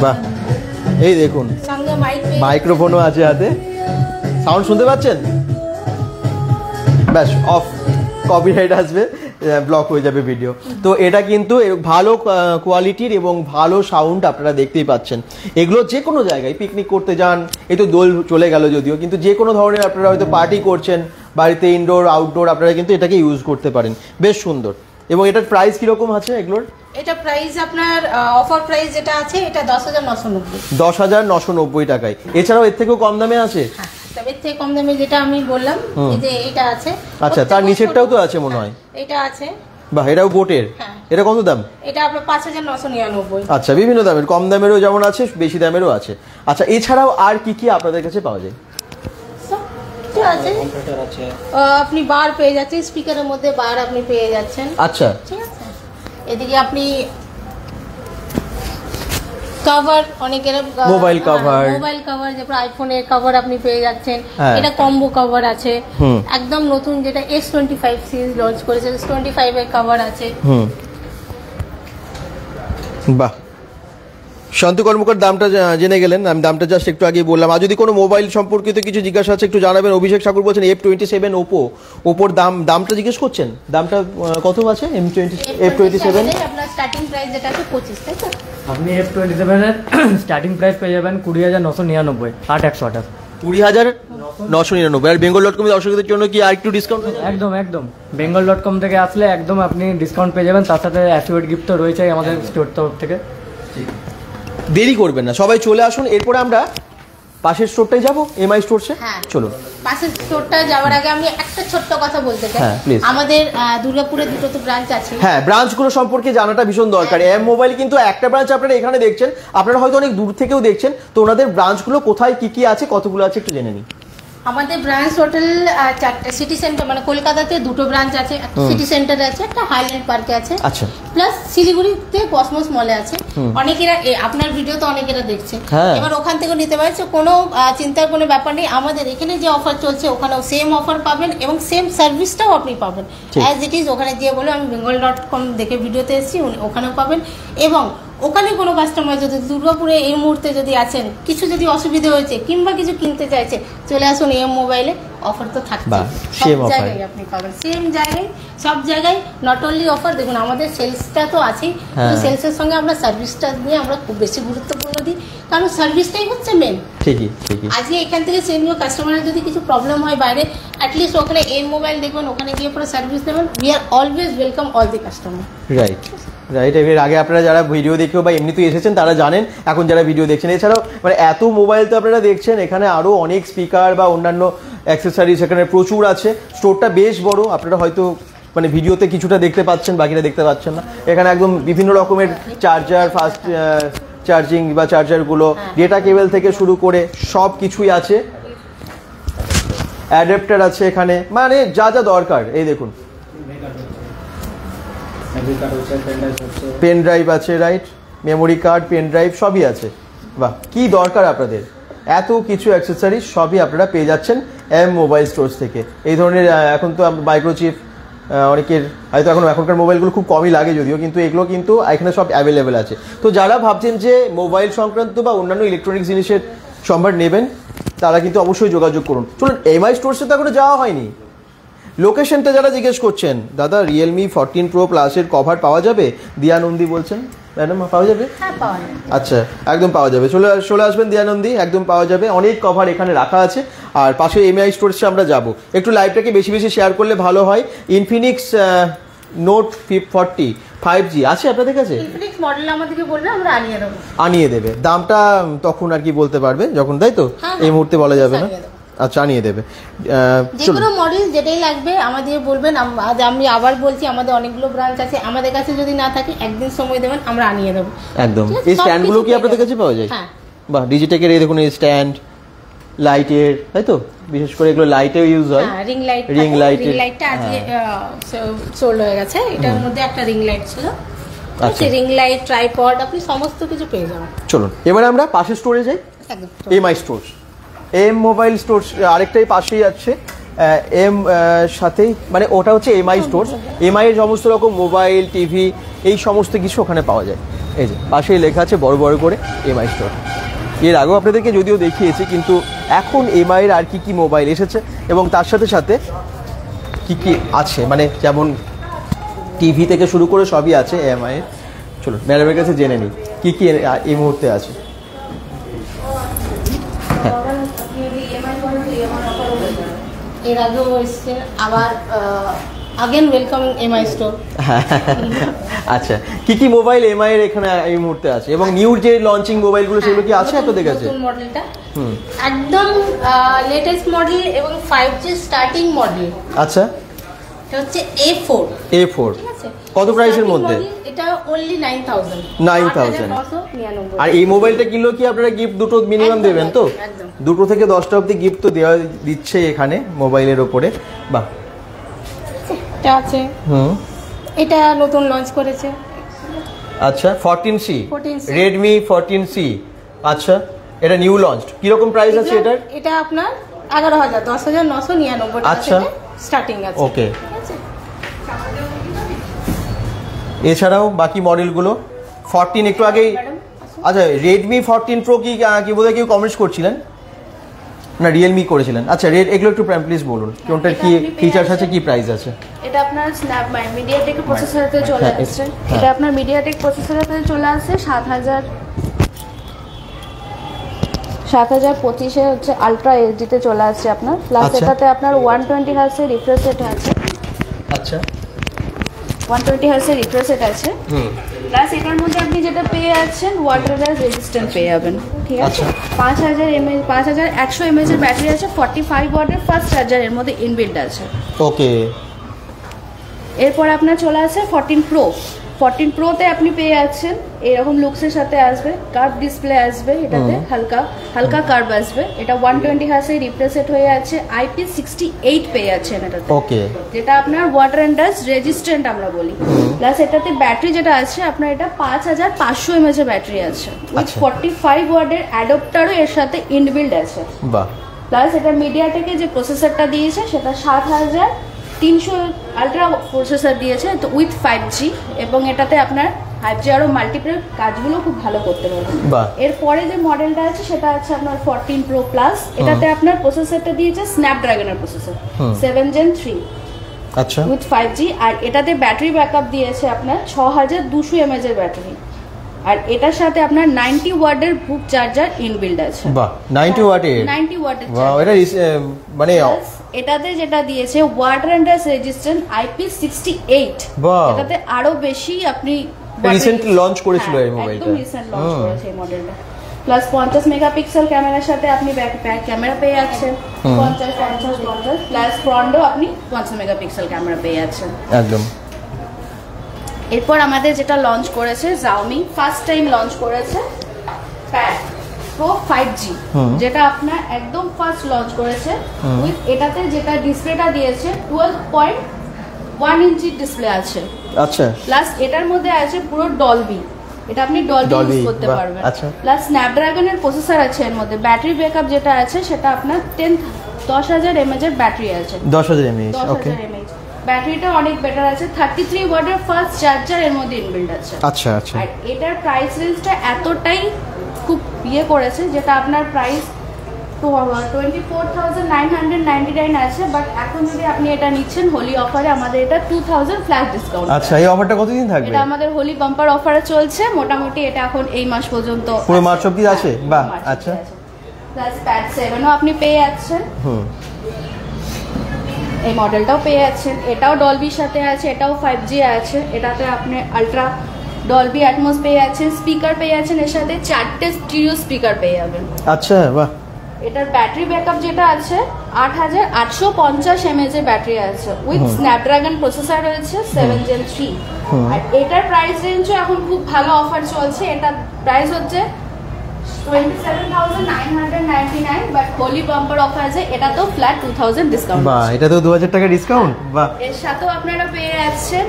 বাহ, এই দেখুন মাইক্রোফোনও আছে হাতে, সাউন্ড শুনতে পাচ্ছেন? ব্যাস, অফ, কপিরাইট আসবে, ব্লক হয়ে যাবে ভিডিও। তো এটা কিন্তু ভালো কোয়ালিটির এবং ভালো সাউন্ড আপনারা দেখতেই পাচ্ছেন। এগুলো যে কোনো জায়গায় পিকনিক করতে যান, এই তো দোল চলে গেল যদিও, কিন্তু যে কোনো ধরনের আপনারা হয়তো পার্টি করছেন বাড়িতে, ইনডোর আউটডোর, আপনারা কিন্তু এটাকে ইউজ করতে পারেন, বেশ সুন্দর। এবং এটার প্রাইস কিরকম আছে এগুলোর? এটা প্রাইস আপনার অফার প্রাইস যেটা আছে এটা 10,990 10,990 টাকায়। এছাড়াও এর থেকেও কম দামে আছে? হ্যাঁ, তবে এর থেকে কম দামে যেটা আমি বললাম এই যে এটা আছে। আচ্ছা, তার নিচেরটাও তো আছে মনে হয়? এটা আছে। বাহ, এটাও গোটের। এটা কত দাম? এটা আপনার 5,999। আচ্ছা, বিভিন্ন দামের, কম দামেরও যেমন আছে বেশি দামেরও আছে। আচ্ছা, এছাড়াও আর কি কি আপনাদের কাছে পাওয়া যায়? আছে আপনি বার পেয়ে যাচ্ছেন, স্পিকারের মধ্যে বার আপনি পেয়ে যাচ্ছেন। আচ্ছা, ঠিক আছে। এদিকে আপনি কভার, অনেকের মোবাইল কভার যেমন আইফোনের কভার আপনি পেয়ে যাচ্ছেন। এটা কম্বো কভার আছে একদম নতুন, যেটা S25 সিরিজ লঞ্চ করেছে, S25 এর কভার আছে। বাহ, শান্ত কর্মকার দামটা জেনে গেলেন, আমি দামটা জাস্ট একটু আগেই বললাম। আর যদি কোনো মোবাইল সম্পর্কিত কিছু জিজ্ঞাসা আছে একটু জানাবেন। অভিষেক ঠাকুর বলছেন F27 ওপোর দামটা জিজ্ঞেস করছেন, দামটা কত আছে? F27 আপনার স্টার্টিং প্রাইস যেটা আছে 25, তাই তো? আপনি F27 এর স্টার্টিং প্রাইস পেয়ে যাবেন 20,999, 8,128। 20,999। আর bengal.com এর দর্শকদের জন্য কি আর একটু ডিসকাউন্ট? একদম bengal.com থেকে আসলে একদম আপনি ডিসকাউন্ট পেয়ে যাবেন, তার সাথে অ্যাসিওর গিফটও রয়েছে আমাদের স্টোর তরফ থেকে। দেরি করবেন না, সবাই চলে আসুন। এরপরে আমরা পাশের স্টোরটাই যাবো, এমআই স্টোরসে। চলুন। পাশের স্টোরটা যাওয়ার আগে আমি একটা ছোট্ট কথা বলতে চাই। আমাদের দুর্গাপুরে দুটো তো ব্রাঞ্চ আছে। হ্যাঁ, ব্রাঞ্চগুলো সম্পর্কে জানাটা ভীষণ দরকার। এম মোবাইল কিন্তু একটা ব্রাঞ্চ আপনারা এখানে দেখছেন, আপনারা হয়তো অনেক দূর থেকেও দেখছেন, তো ওনাদের ব্রাঞ্চগুলো কোথায় কি কি আছে, কতগুলো আছে একটু জেনে নিন। আমাদের ব্রাঞ্চ টোটাল 4টে। সিটি সেন্টার মানে কলকাতাতে 2টো ব্রাঞ্চ আছে, একটা সিটি সেন্টারে আছে, একটা হাইল্যান্ড পার্কে আছে। আচ্ছা। প্লাস শিলিগুড়িতে কসমোস মলে আছে। অনেকেরা আপনার ভিডিও তো অনেকেরা দেখছে, এবার ওখান থেকে নিতে পারছে, কোনো চিন্তার কোনো ব্যাপার নেই। আমাদের এখানে যে অফার চলছে ওখানেও সেম অফার পাবেন এবং সেম সার্ভিসটাও আপনি পাবেন অ্যাজ ইট ইজ। ওখানে গিয়ে বলে আমি bengal.com দেখে ভিডিওতে এসেছি, ওখানেও পাবেন। এবং ওখানে কোনো কাস্টমার যদি দুর্গাপুরে এই মুহূর্তে যদি আছেন, কিছু যদি অসুবিধা হয়েছে কিংবা কিছু কিনতে চাইছে, চলে আসুন এম মোবাইলে, অফার তো থাকছে সব জায়গায়, আপনি পাবেন সেম জায়গায়, সব জায়গায়। নট অনলি অফার, দেখুন আমাদের সেলসটা তো আছেই, কিন্তু সেলসের সঙ্গে আমরা সার্ভিসটা নিয়ে আমরা খুব বেশি গুরুত্বপূর্ণ দিই, কারণ সার্ভিসটাই হচ্ছে মেন। ঠিকই। আজকে এখান থেকে সেমনিও কাস্টমারের যদি কিছু প্রবলেম হয় বাইরে, অ্যাটলিস্ট ওখানে এম মোবাইল দেখবেন, ওখানে গিয়ে পুরো সার্ভিস দেবেন। We are always welcome all the customer. Right. এর আগে আপনারা যারা ভিডিও দেখেও বা এমনিতেই এসেছেন তারা জানেন, এখন যারা ভিডিও দেখছেন, এছাড়াও মানে এত মোবাইল তো আপনারা দেখছেন, এখানে আরও অনেক স্পিকার বা অন্যান্য অ্যাক্সেসরিজ এখানে প্রচুর আছে। স্টোরটা বেশ বড়, আপনারা হয়তো মানে ভিডিওতে কিছুটা দেখতে পাচ্ছেন, বাকিটা দেখতে পাচ্ছেন না। এখানে একদম বিভিন্ন রকমের চার্জার, ফাস্ট চার্জিং বা চার্জারগুলো, ডেটা কেবল থেকে শুরু করে সব কিছুই আছে। অ্যাডাপ্টার আছে এখানে, মানে যা যা দরকার। এই দেখুন, পেন ড্রাইভ আছে, right, memory card, pen drive সবই আছে। বাহ, কি দরকার আপনাদের, এত কিছু অ্যাক্সেসরিজ সবই আপনারা পেয়ে যাচ্ছেন এম মোবাইল স্টোর্স থেকে। এই ধরনের এখন তো মাইক্রোচিপ অনেকের হয়তো এখনকার মোবাইলগুলো খুব কমই লাগে যদিও, কিন্তু এগুলো কিন্তু এখানে সব অ্যাভেলেবেল আছে। তো যারা ভাবছেন যে মোবাইল সংক্রান্ত বা অন্যান্য ইলেকট্রনিক্স জিনিসের সম্ভার নেবেন, তারা কিন্তু অবশ্যই যোগাযোগ করুন। চলুন, এমআই স্টোরসে তো এখনো যাওয়া হয়নি। লোকেশনটা যারা জিজ্ঞেস করছেন, দাদা রিয়েলমি 14 Pro Plus-এর কভার পাওয়া যাবে? দিয়ানন্দী বলছেন, ম্যাডাম পাওয়া যাবে? আচ্ছা, একদম পাওয়া যাবে, চলে আসবেন দিয়ানন্দী, একদম পাওয়া যাবে। অনেক কভার এখানে রাখা আছে। আর পাশে এমআই স্টোরসে আমরা যাব, একটু লাইভটাকে বেশি বেশি শেয়ার করলে ভালো হয়। ইনফিনিক্স নোট 40 5G আছে আপনাদের কাছে? ইনফিনিক্স মডেল আমাদেরকে বললে আমরা আনিয়ে দেবে। দামটা তখন আর কি বলতে পারবে যখন, তাই তো? এই মুহূর্তে বলা যাবে না। আচ্ছা, আনিয়ে দেবে। যেকোনো মডেল যেটাই লাগবে আমাদের বলবেন। আমি আবার বলছি, আমাদের অনেকগুলো ব্রাঞ্চ আছে, আমাদের কাছে যদি না থাকে একদিন সময় দেবেন, আমরা আনিয়ে দেবো একদম। এই স্ট্যান্ডগুলো কি আপনাদের কাছে পাওয়া যায়? হ্যাঁ। বাহ, ডিজিটেকের এই দেখুন, এই স্ট্যান্ড লাইটের, তাই তো? বিশেষ করে এগুলো লাইটেও ইউজ হয়। রিং লাইটটা আজকে সোল্ড হয়ে গেছে। এটার মধ্যে একটা রিং লাইট ছিল, রিং লাইট, ট্রাইপড, আপনি সমস্ত কিছু পেয়ে যাবেন। চলুন এবারে আমরা পাশের স্টোরে যাই, Mi stores. M mobile stores আরেকটাই পাশেই আছে, এম সাথেই, মানে ওটা হচ্ছে এমআই স্টোরস। এমআই এর সমস্ত রকম মোবাইল, টিভি, এই সমস্ত কিছু ওখানে পাওয়া যায়। এই যে পাশেই লেখা আছে বড় বড় করে এমআই স্টোর। এর আগেও আপনাদেরকে যদিও দেখিয়েছি, কিন্তু এখন এমআই এর আর কি কি মোবাইল এসেছে এবং তার সাথে সাথে কি কি আছে, মানে যেমন টিভি থেকে শুরু করে সবই আছে এমআই এর। চলুন ম্যাডামের কাছে জেনে নিই কি কি এই মুহূর্তে আছে। এর আগেও এসছে, আবার अगेन वेलकम एमआई स्टोर। আচ্ছা কি কি মোবাইল এমআই এর এখানে এই মুহূর্তে আছে এবং নিউ যে লঞ্চিং মোবাইলগুলো সেগুলো কি আছে আপনাদের কাছে? নতুন মডেলটা একদম লেটেস্ট মডেল এবং 5G স্টার্টিং মডেল। আচ্ছা এটা হচ্ছে A4 ঠিক আছে। কত প্রাইসের মধ্যে? এটা অনলি 9000 9,999। আর এই মোবাইলটা কিনলেও কি আপনারা গিফট দুটো মিনিমাম দেবেন তো? দুটো থেকে 10টা অবধি গিফট তো দেওয়া দিচ্ছে এখানে মোবাইলের উপরে। বাহ এটা আছে এটা নতুন লঞ্চ করেছে। আচ্ছা 14C Redmi 14C। আচ্ছা এটা নিউ লঞ্চ, কি রকম প্রাইস আছে এটার? এটা আপনার 11000 10999 টাকা থেকে স্টার্টিং আছে। ওকে এছাড়াও বাকি মডেলগুলো 14 একটু আগেই আচ্ছা Redmi 14 Pro কি বোধহয় কেউ কমেন্টস করছিলেন না Realme করেছিলেন? আচ্ছা এগুলো একটু প্লিজ বলুন কোনটার কি ফিচারস আছে, কি প্রাইস আছে? এটা আপনার স্ন্যাপ মিডিয়াটেক প্রসেসরতে চলে আসছে। এটা আপনার মিডিয়াটেক প্রসেসরতে চলে আসছে 7025 এ হচ্ছে আলট্রা এইচডি তে চলে আসছে আপনার। প্লাস এটাতে আপনার 120 হার্টজ এর রিফ্রেশ রেট আছে। আচ্ছা 120 হার্টজ এর রিফ্রেশ রেট আছে। প্লাস এটার মধ্যে আপনি যেটা পেয়ে যাচ্ছেন ওয়াটার রেজিস্ট্যান্ট পেয়ে যাবেন, ঠিক আছে। 5100 mAh এর ব্যাটারি আছে, 45 ওয়াটের ফাস্ট চার্জার এর মধ্যে ইনবিল্ট আছে। ওকে এরপর আপনার চলে আসে 14 Pro তে আপনি পেয়ে যাচ্ছেন এরকম লুকসের সাথে আসবে, কার্ভ ডিসপ্লে আসবে, এটাতে হালকা কার্ভ আসবে। এটা 120 হার্টজ এর রিফ্রেশ রেট হয়ে আছে, IP68 পেয়ে যাচ্ছেন এটাতে। ওকে যেটা আপনার ওয়াটার এন্ড ডাস্ট রেজিস্ট্যান্ট আমরা বলি। প্লাস এটাতে ব্যাটারি যেটা আছে আপনার এটা 5500 mAh এর ব্যাটারি আছে, উইথ 45 ওয়াটের অ্যাডাপ্টারও এর সাথে ইনবিল্ট আছে। বাহ। প্লাস এটা মিডিয়াটেকে যে প্রসেসরটা দিয়েছে সেটা 7300 আলট্রা প্রসেসর দিয়েছে, তো উইথ 5G, এবং এটাতে আপনার 5G আরো মাল্টিপল কাজগুলো খুব ভালো করতে পারবেন। এরপরে যে মডেলটা আছে সেটা আছে আপনার 14 Pro Plus। এটাতে আপনার প্রসেসরটা দিয়েছে স্ন্যাপড্রাগনের প্রসেসর 7 Gen 3 আচ্ছা উইথ 5G। আর এটাতে ব্যাটারি ব্যাকআপ দিয়েছে আপনার 6200 mAh এর ব্যাটারি। আর এটার সাথে আপনার 90 ওয়াটের বুক চার্জার ইনবিল্ড আছে। বাহ 90 ওয়াটের 90 ওয়াটের ওয়াও, এটা মানে এটাতে যেটা দিয়েছে water and dust resistant IP68। এটাতে আরো বেশি আপনি রিসেন্ট লঞ্চ করেছিল এই মোবাইলটা, একদম রিসেন্ট লঞ্চ করেছে এই মডেলটা। প্লাস 50 মেগাপিক্সেল ক্যামেরার সাথে আপনি ব্যাক ক্যামেরা পেয়ে যাচ্ছেন 50 প্লাস ফ্রন্টও আপনি 50 মেগাপিক্সেল ক্যামেরা পেয়ে যাচ্ছেন একদম। এরপর আমাদের যেটা লঞ্চ করেছে Xiaomi, ফার্স্ট টাইম লঞ্চ করেছে Pad Pro 5G, যেটা আপনার একদম ফার্স্ট লঞ্চ করেছে। উইথ এটাতে যেটা ডিসপ্লেটা দিয়েছে 12.1 ইঞ্চি ডিসপ্লে আছে। আচ্ছা প্লাস এটার মধ্যে আছে পুরো ডলবি, এটা আপনি ডলবি ইউজ করতে পারবেন। প্লাস স্ন্যাপড্রাগনের প্রসেসর আছে এর মধ্যে। ব্যাটারি ব্যাকআপ যেটা আছে সেটা আপনার 10000 mAh এর ব্যাটারি আছে। 10000 mAh ওকে। ব্যাটারিটা অনেক বেটার আছে, 33 ওয়াটের ফাস্ট চার্জার এর মধ্যে ইনবিল্ট আছে। আচ্ছা আচ্ছা। আর এটার প্রাইস রেঞ্জটা এতটাই খুব করেছে, যেটা আপনার প্রাইস 24,999 আছে, বাট এখন যদি আপনি এটা নিচ্ছেন হোলি অফারে আমাদের এটা 2000 ফ্ল্যাশ ডিসকাউন্ট। আচ্ছা এই অফারটা কতদিন থাকবে? এটা আমাদের হোলি বাম্পার অফারে চলছে, মোটামুটি এটা এখন এই মাস পর্যন্ত পুরো মাস অবধি আছে। বাহ আচ্ছা। প্লাস প্যাড 7ও আপনি পেয়ে যাচ্ছেন, এই মডেলটাও পেয়ে যাচ্ছেন। এটাও ডলবির সাথে আছে, এটাও 5G আছে। এটাতে আপনি আলট্রা ডলবি অ্যাটমস পেয়ে যাচ্ছেন, স্পিকার পেয়ে যাচ্ছেন, এর সাথে 4টে স্টিরিও স্পিকার পেয়ে যাবেন। আচ্ছা বাহ। এটার ব্যাটারি ব্যাকআপ যেটা আছে 8850 mAh এর ব্যাটারি আছে, উইথ স্ন্যাপড্রাগন প্রসেসর রয়েছে 7 Gen 3। আর এটার প্রাইস রেঞ্জও এখন খুব ভালো অফার চলছে। এটার প্রাইস হচ্ছে 27,999, বাট হোলি বাম্পার অফার আছে, এটা তো ফ্ল্যাট 2000 ডিসকাউন্ট। বাহ এটা তো 2000 টাকা ডিসকাউন্ট। বাহ। এর সাথেও আপনারা পেয়ে যাচ্ছেন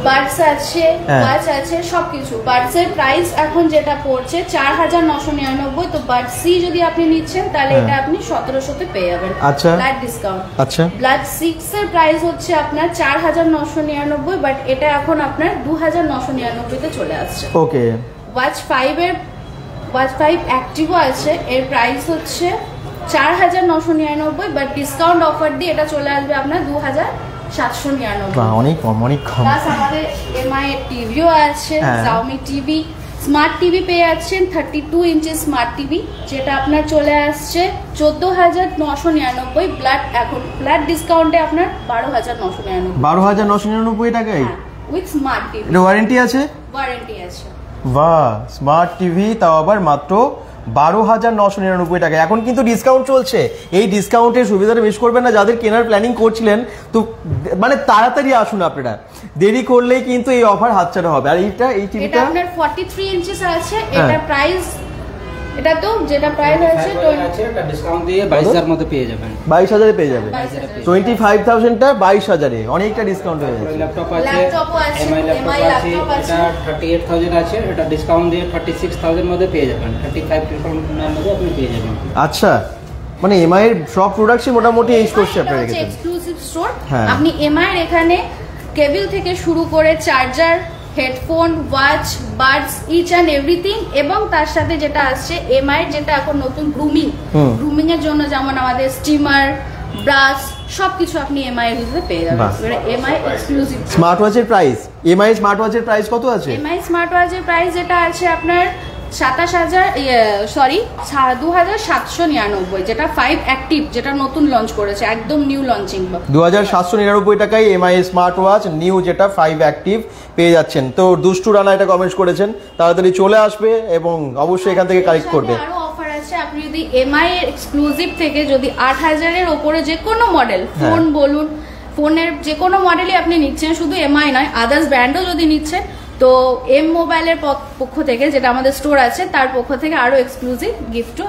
বাডস আছে, ওয়াচ আছে, সবকিছু। বাডস এর প্রাইস এখন যেটা পড়ছে 4999, তো বাডস সি যদি আপনি নিচ্ছেন তাহলে এটা আপনি 1700 তে পেয়ে যাবেন ফ্ল্যাট ডিসকাউন্ট। আচ্ছা ব্লাড 6 এর প্রাইস হচ্ছে আপনার 4999, বাট এটা এখন আপনার 2999 তে চলে আসছে। ওকে। ওয়াচ 5 অ্যাক্টিভও আছে, এর প্রাইস হচ্ছে 4999, বাট ডিসকাউন্ট অফার দিয়ে এটা চলে আসবে আপনার 2799। অনেক কম, অনেক কম। প্লাস আমাদের এমআই এর টিভিও আছে, Xiaomi টিভি স্মার্ট টিভি পেয়ে যাচ্ছেন 32 ইঞ্চি স্মার্ট টিভি, যেটা আপনার চলে আসছে 14,999। এখন ফ্ল্যাট ডিসকাউন্টে আপনার 12,999। 12,999 টাকায় উইথ স্মার্ট টিভি। এর ওয়ারেন্টি আছে? ওয়ারেন্টি আছে। বাহ, স্মার্ট টিভি তাও আবার মাত্র 12,999 টাকা। এখন কিন্তু ডিসকাউন্ট চলছে, এই ডিসকাউন্টের সুবিধাটা মিস করবেন না। যাদের কেনার প্ল্যানিং করছিলেন তো মানে তাড়াতাড়ি আসুন আপনারা, দেরি করলেই কিন্তু এই অফার হাতছাড়া হবে। আর এই টিভিটা আপনার 43 ইঞ্চি আছে, এটা প্রাইস এটা তো যেটা প্রাইস আছে এটা ডিসকাউন্ট দিয়ে 22,000 এর মধ্যে পেয়ে যাবেন। 22,000 এ পেয়ে যাবেন। 25,000 টা 22,000 এ অনেকটা ডিসকাউন্ট হয়ে যাচ্ছে। ল্যাপটপ আছে, এমআই ল্যাপটপ আছে, এটা 38,000 আছে, এটা ডিসকাউন্ট দিয়ে 36,000 এর মধ্যে পেয়ে যাবেন। 35,000 এর মধ্যে আপনি পেয়ে যাবেন। আচ্ছা, মানে এমআই এর সব প্রোডাক্টই মোটামুটি এই স্টোরে আপনারা রেখেছেন। Exclusive store. আপনি এমআই এর এখানে কেবল থেকে শুরু করে charger, headphone, watch, buds, each and everything, এবং তার সাথে যেটা আসছে এমআই যেটা এখন নতুন গ্রুমিং এর জন্য, যেমন আমাদের স্টিমার, ব্রাশ, সবকিছু আপনি এমআই এর ভিতরে পেয়ে যাবেন। Mi exclusive. স্মার্ট ওয়াচের প্রাইস, এমআই স্মার্ট ওয়াচের প্রাইস কত আছে? এমআই স্মার্ট ওয়াচের প্রাইস যেটা আছে আপনার 2,799, যেটা 5 অ্যাক্টিভ, যেটা নতুন লঞ্চ করেছে, একদম নিউ লঞ্চিং। 2,799 টাকায় এমআই স্মার্ট ওয়াচ নিউ, যেটা 5 অ্যাক্টিভ পেয়ে যাচ্ছেন। তো দুষ্টু রানা এটা কমেন্টস করেছেন, তাড়াতাড়ি চলে আসবে এবং অবশ্যই এখান থেকে কালেক্ট করবে। আরো অফার আছে, আপনি যদি এমআই এর এক্সক্লুসিভ থেকে যদি 8,000 এর উপরে যে কোনো মডেল ফোন বলুন, ফোনের যে কোনো মডেলই আপনি নিচ্ছেন, শুধু এমআই নয় আদার্স ব্র্যান্ডও যদি নিচ্ছেন, তো এম মোবাইলের পক্ষ থেকে যেটা আমাদের স্টোর আছে তার পক্ষ থেকে আরো এক্সক্লুসিভ গিফটও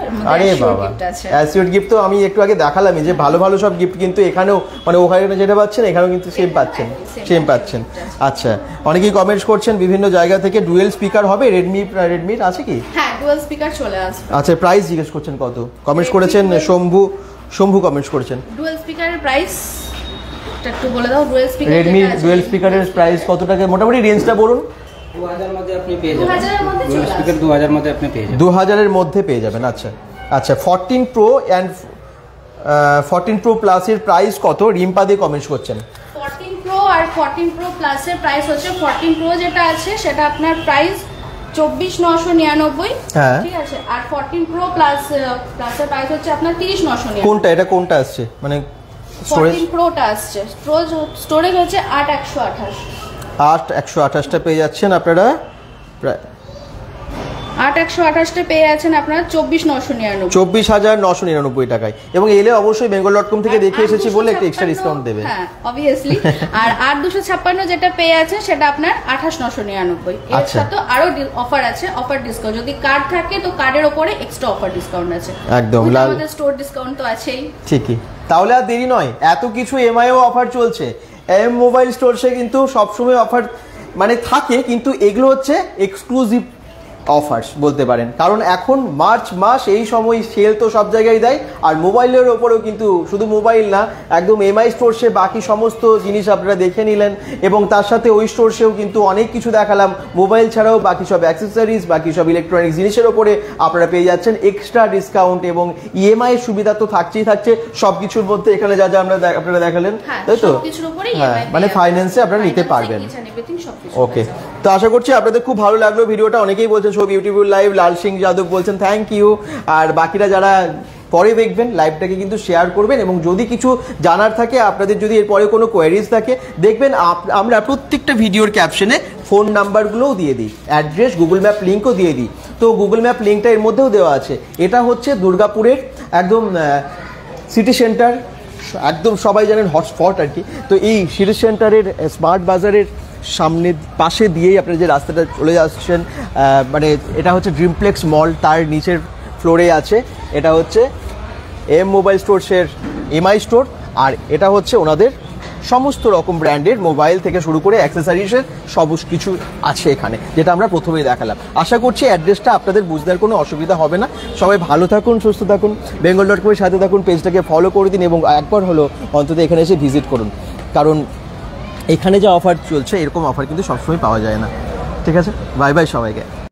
আছে। অ্যাসিওর গিফট তো আমি একটু আগে দেখালামই যে ভালো ভালো সব গিফট কিন্তু এখানেও, মানে ওখানে যেটা পাচ্ছেন এখানেও কিন্তু সেম পাচ্ছেন। আচ্ছা, অনেকেই কমেন্টস করছেন বিভিন্ন জায়গা থেকে, ডুয়েল স্পিকার হবে রেডমির আছে কি? হ্যাঁ, ডুয়েল স্পিকার চলে আসবে। আচ্ছা, প্রাইস জিজ্ঞেস করছেন কত? কমেন্টস করেছেন শম্ভু কমেন্টস করেছেন। ডুয়েল স্পিকারের প্রাইস একটু বলে দাও। রেডমি ডুয়েল স্পিকারের প্রাইস কত টাকা মোটামুটি রেঞ্জটা বলুন? 2000 মধ্যে আপনি পেয়ে যাবেন। 2000 মধ্যে আপনি পেয়ে যাবেন। 2000 এর মধ্যে পেয়ে যাবেন। আচ্ছা আচ্ছা, 14 প্রো এন্ড 14 প্রো প্লাস এর প্রাইস কত? রিম্পা দিয়ে কমেন্টস করছেন। 14 প্রো আর 14 প্রো প্লাস এর প্রাইস হচ্ছে, 14 প্রো যেটা আছে সেটা আপনার প্রাইস 24,999। ঠিক আছে, আর 14 প্রো প্লাস এর প্রাইস হচ্ছে আপনার 30,999। কোনটা এটা কোনটা আসছে মানে 14 প্রোটা আসছে, স্টোরেজ হচ্ছে 8,128টা পেয়ে যাচ্ছেন আপনারা। 8,128টা পেয়ে যাচ্ছেন আপনারা 24,999 টাকায়। এবং এলে অবশ্যই bengal.com থেকে দেখে এসেছি বলে একটা এক্সট্রা ডিসকাউন্ট দেবে। হ্যাঁ, অবভিয়াসলি। আর 8,256 যেটা পেয়ে যাচ্ছেন সেটা আপনার 28,999। এর সাথে আরো অফার আছে, অফার ডিসকাউন্ট যদি কার্ড থাকে তো কার্ডের উপরে এক্সট্রা অফার ডিসকাউন্ট আছে। একদম, আমাদের স্টোর ডিসকাউন্ট তো আছেই। ঠিকই, তাহলে আর দেরি নয়, এত কিছু এমআইও অফার চলছে। এম মোবাইল স্টোরসে কিন্তু সবসময় অফার মানে থাকে, কিন্তু এগুলো হচ্ছে এক্সক্লুসিভ অফার্স বলতে পারেন, কারণ এখন মার্চ মাস এই সময় সেল তো সব জায়গায় দেয়। আর মোবাইলের ওপরেও কিন্তু শুধু মোবাইল না, একদম এমআই স্টোরসে বাকি সমস্ত জিনিস আপনারা দেখে নিলেন, এবং তার সাথে ওই স্টোরসেও কিন্তু অনেক কিছু দেখালাম। মোবাইল ছাড়াও বাকি সব অ্যাক্সেসরিজ, বাকি সব ইলেকট্রনিক্স জিনিসের ওপরে আপনারা পেয়ে যাচ্ছেন এক্সট্রা ডিসকাউন্ট, এবং ইএমআই এর সুবিধা তো থাকছে সব কিছুর মধ্যে। এখানে যা যা আপনারা দেখালেন, তাই তো? হ্যাঁ, মানে ফাইন্যান্সে আপনারা নিতে পারবেন। ওকে, তো আশা করছি আপনাদের খুব ভালো লাগলো ভিডিওটা। অনেকেই বলছেন সব ইউটিউব লাইভ, লাল সিং যাদব বলছেন থ্যাংক ইউ। আর বাকিরা যারা পরে দেখবেন লাইভটাকে কিন্তু শেয়ার করবেন, এবং যদি কিছু জানার থাকে, আপনাদের যদি এরপরে কোনো কোয়ারিজ থাকে, দেখবেন আমরা প্রত্যেকটা ভিডিওর ক্যাপশনে ফোন নাম্বারগুলোও দিয়ে দিই, অ্যাড্রেস, গুগল ম্যাপ লিঙ্কও দিয়ে দিই। তো গুগল ম্যাপ লিঙ্কটা এর মধ্যেও দেওয়া আছে। এটা হচ্ছে দুর্গাপুরের একদম সিটি সেন্টার, একদম সবাই জানেন হটস্পট আর কি। তো এই সিটি সেন্টারের স্মার্ট বাজারের সামনে পাশে দিয়েই আপনারা যে রাস্তাটা চলে আসছেন, মানে এটা হচ্ছে ড্রিমপ্লেক্স মল, তার নিচের ফ্লোরে আছে এটা হচ্ছে এম মোবাইল স্টোরসের এমআই স্টোর। আর এটা হচ্ছে ওনাদের সমস্ত রকম ব্র্যান্ডের মোবাইল থেকে শুরু করে অ্যাক্সেসরিজের সব কিছু আছে এখানে, যেটা আমরা প্রথমেই দেখালাম। আশা করছি অ্যাড্রেসটা আপনাদের বুঝতে কোনো অসুবিধা হবে না। সবাই ভালো থাকুন, সুস্থ থাকুন, bengal.com এর সাথে থাকুন, পেজটাকে ফলো করে দিন, এবং একবার হলো অন্তত এখানে এসে ভিজিট করুন, কারণ এখানে যা অফার চলছে এরকম অফার কিন্তু সবসময় পাওয়া যায় না। ঠিক আছে, বাই বাই সবাইকে।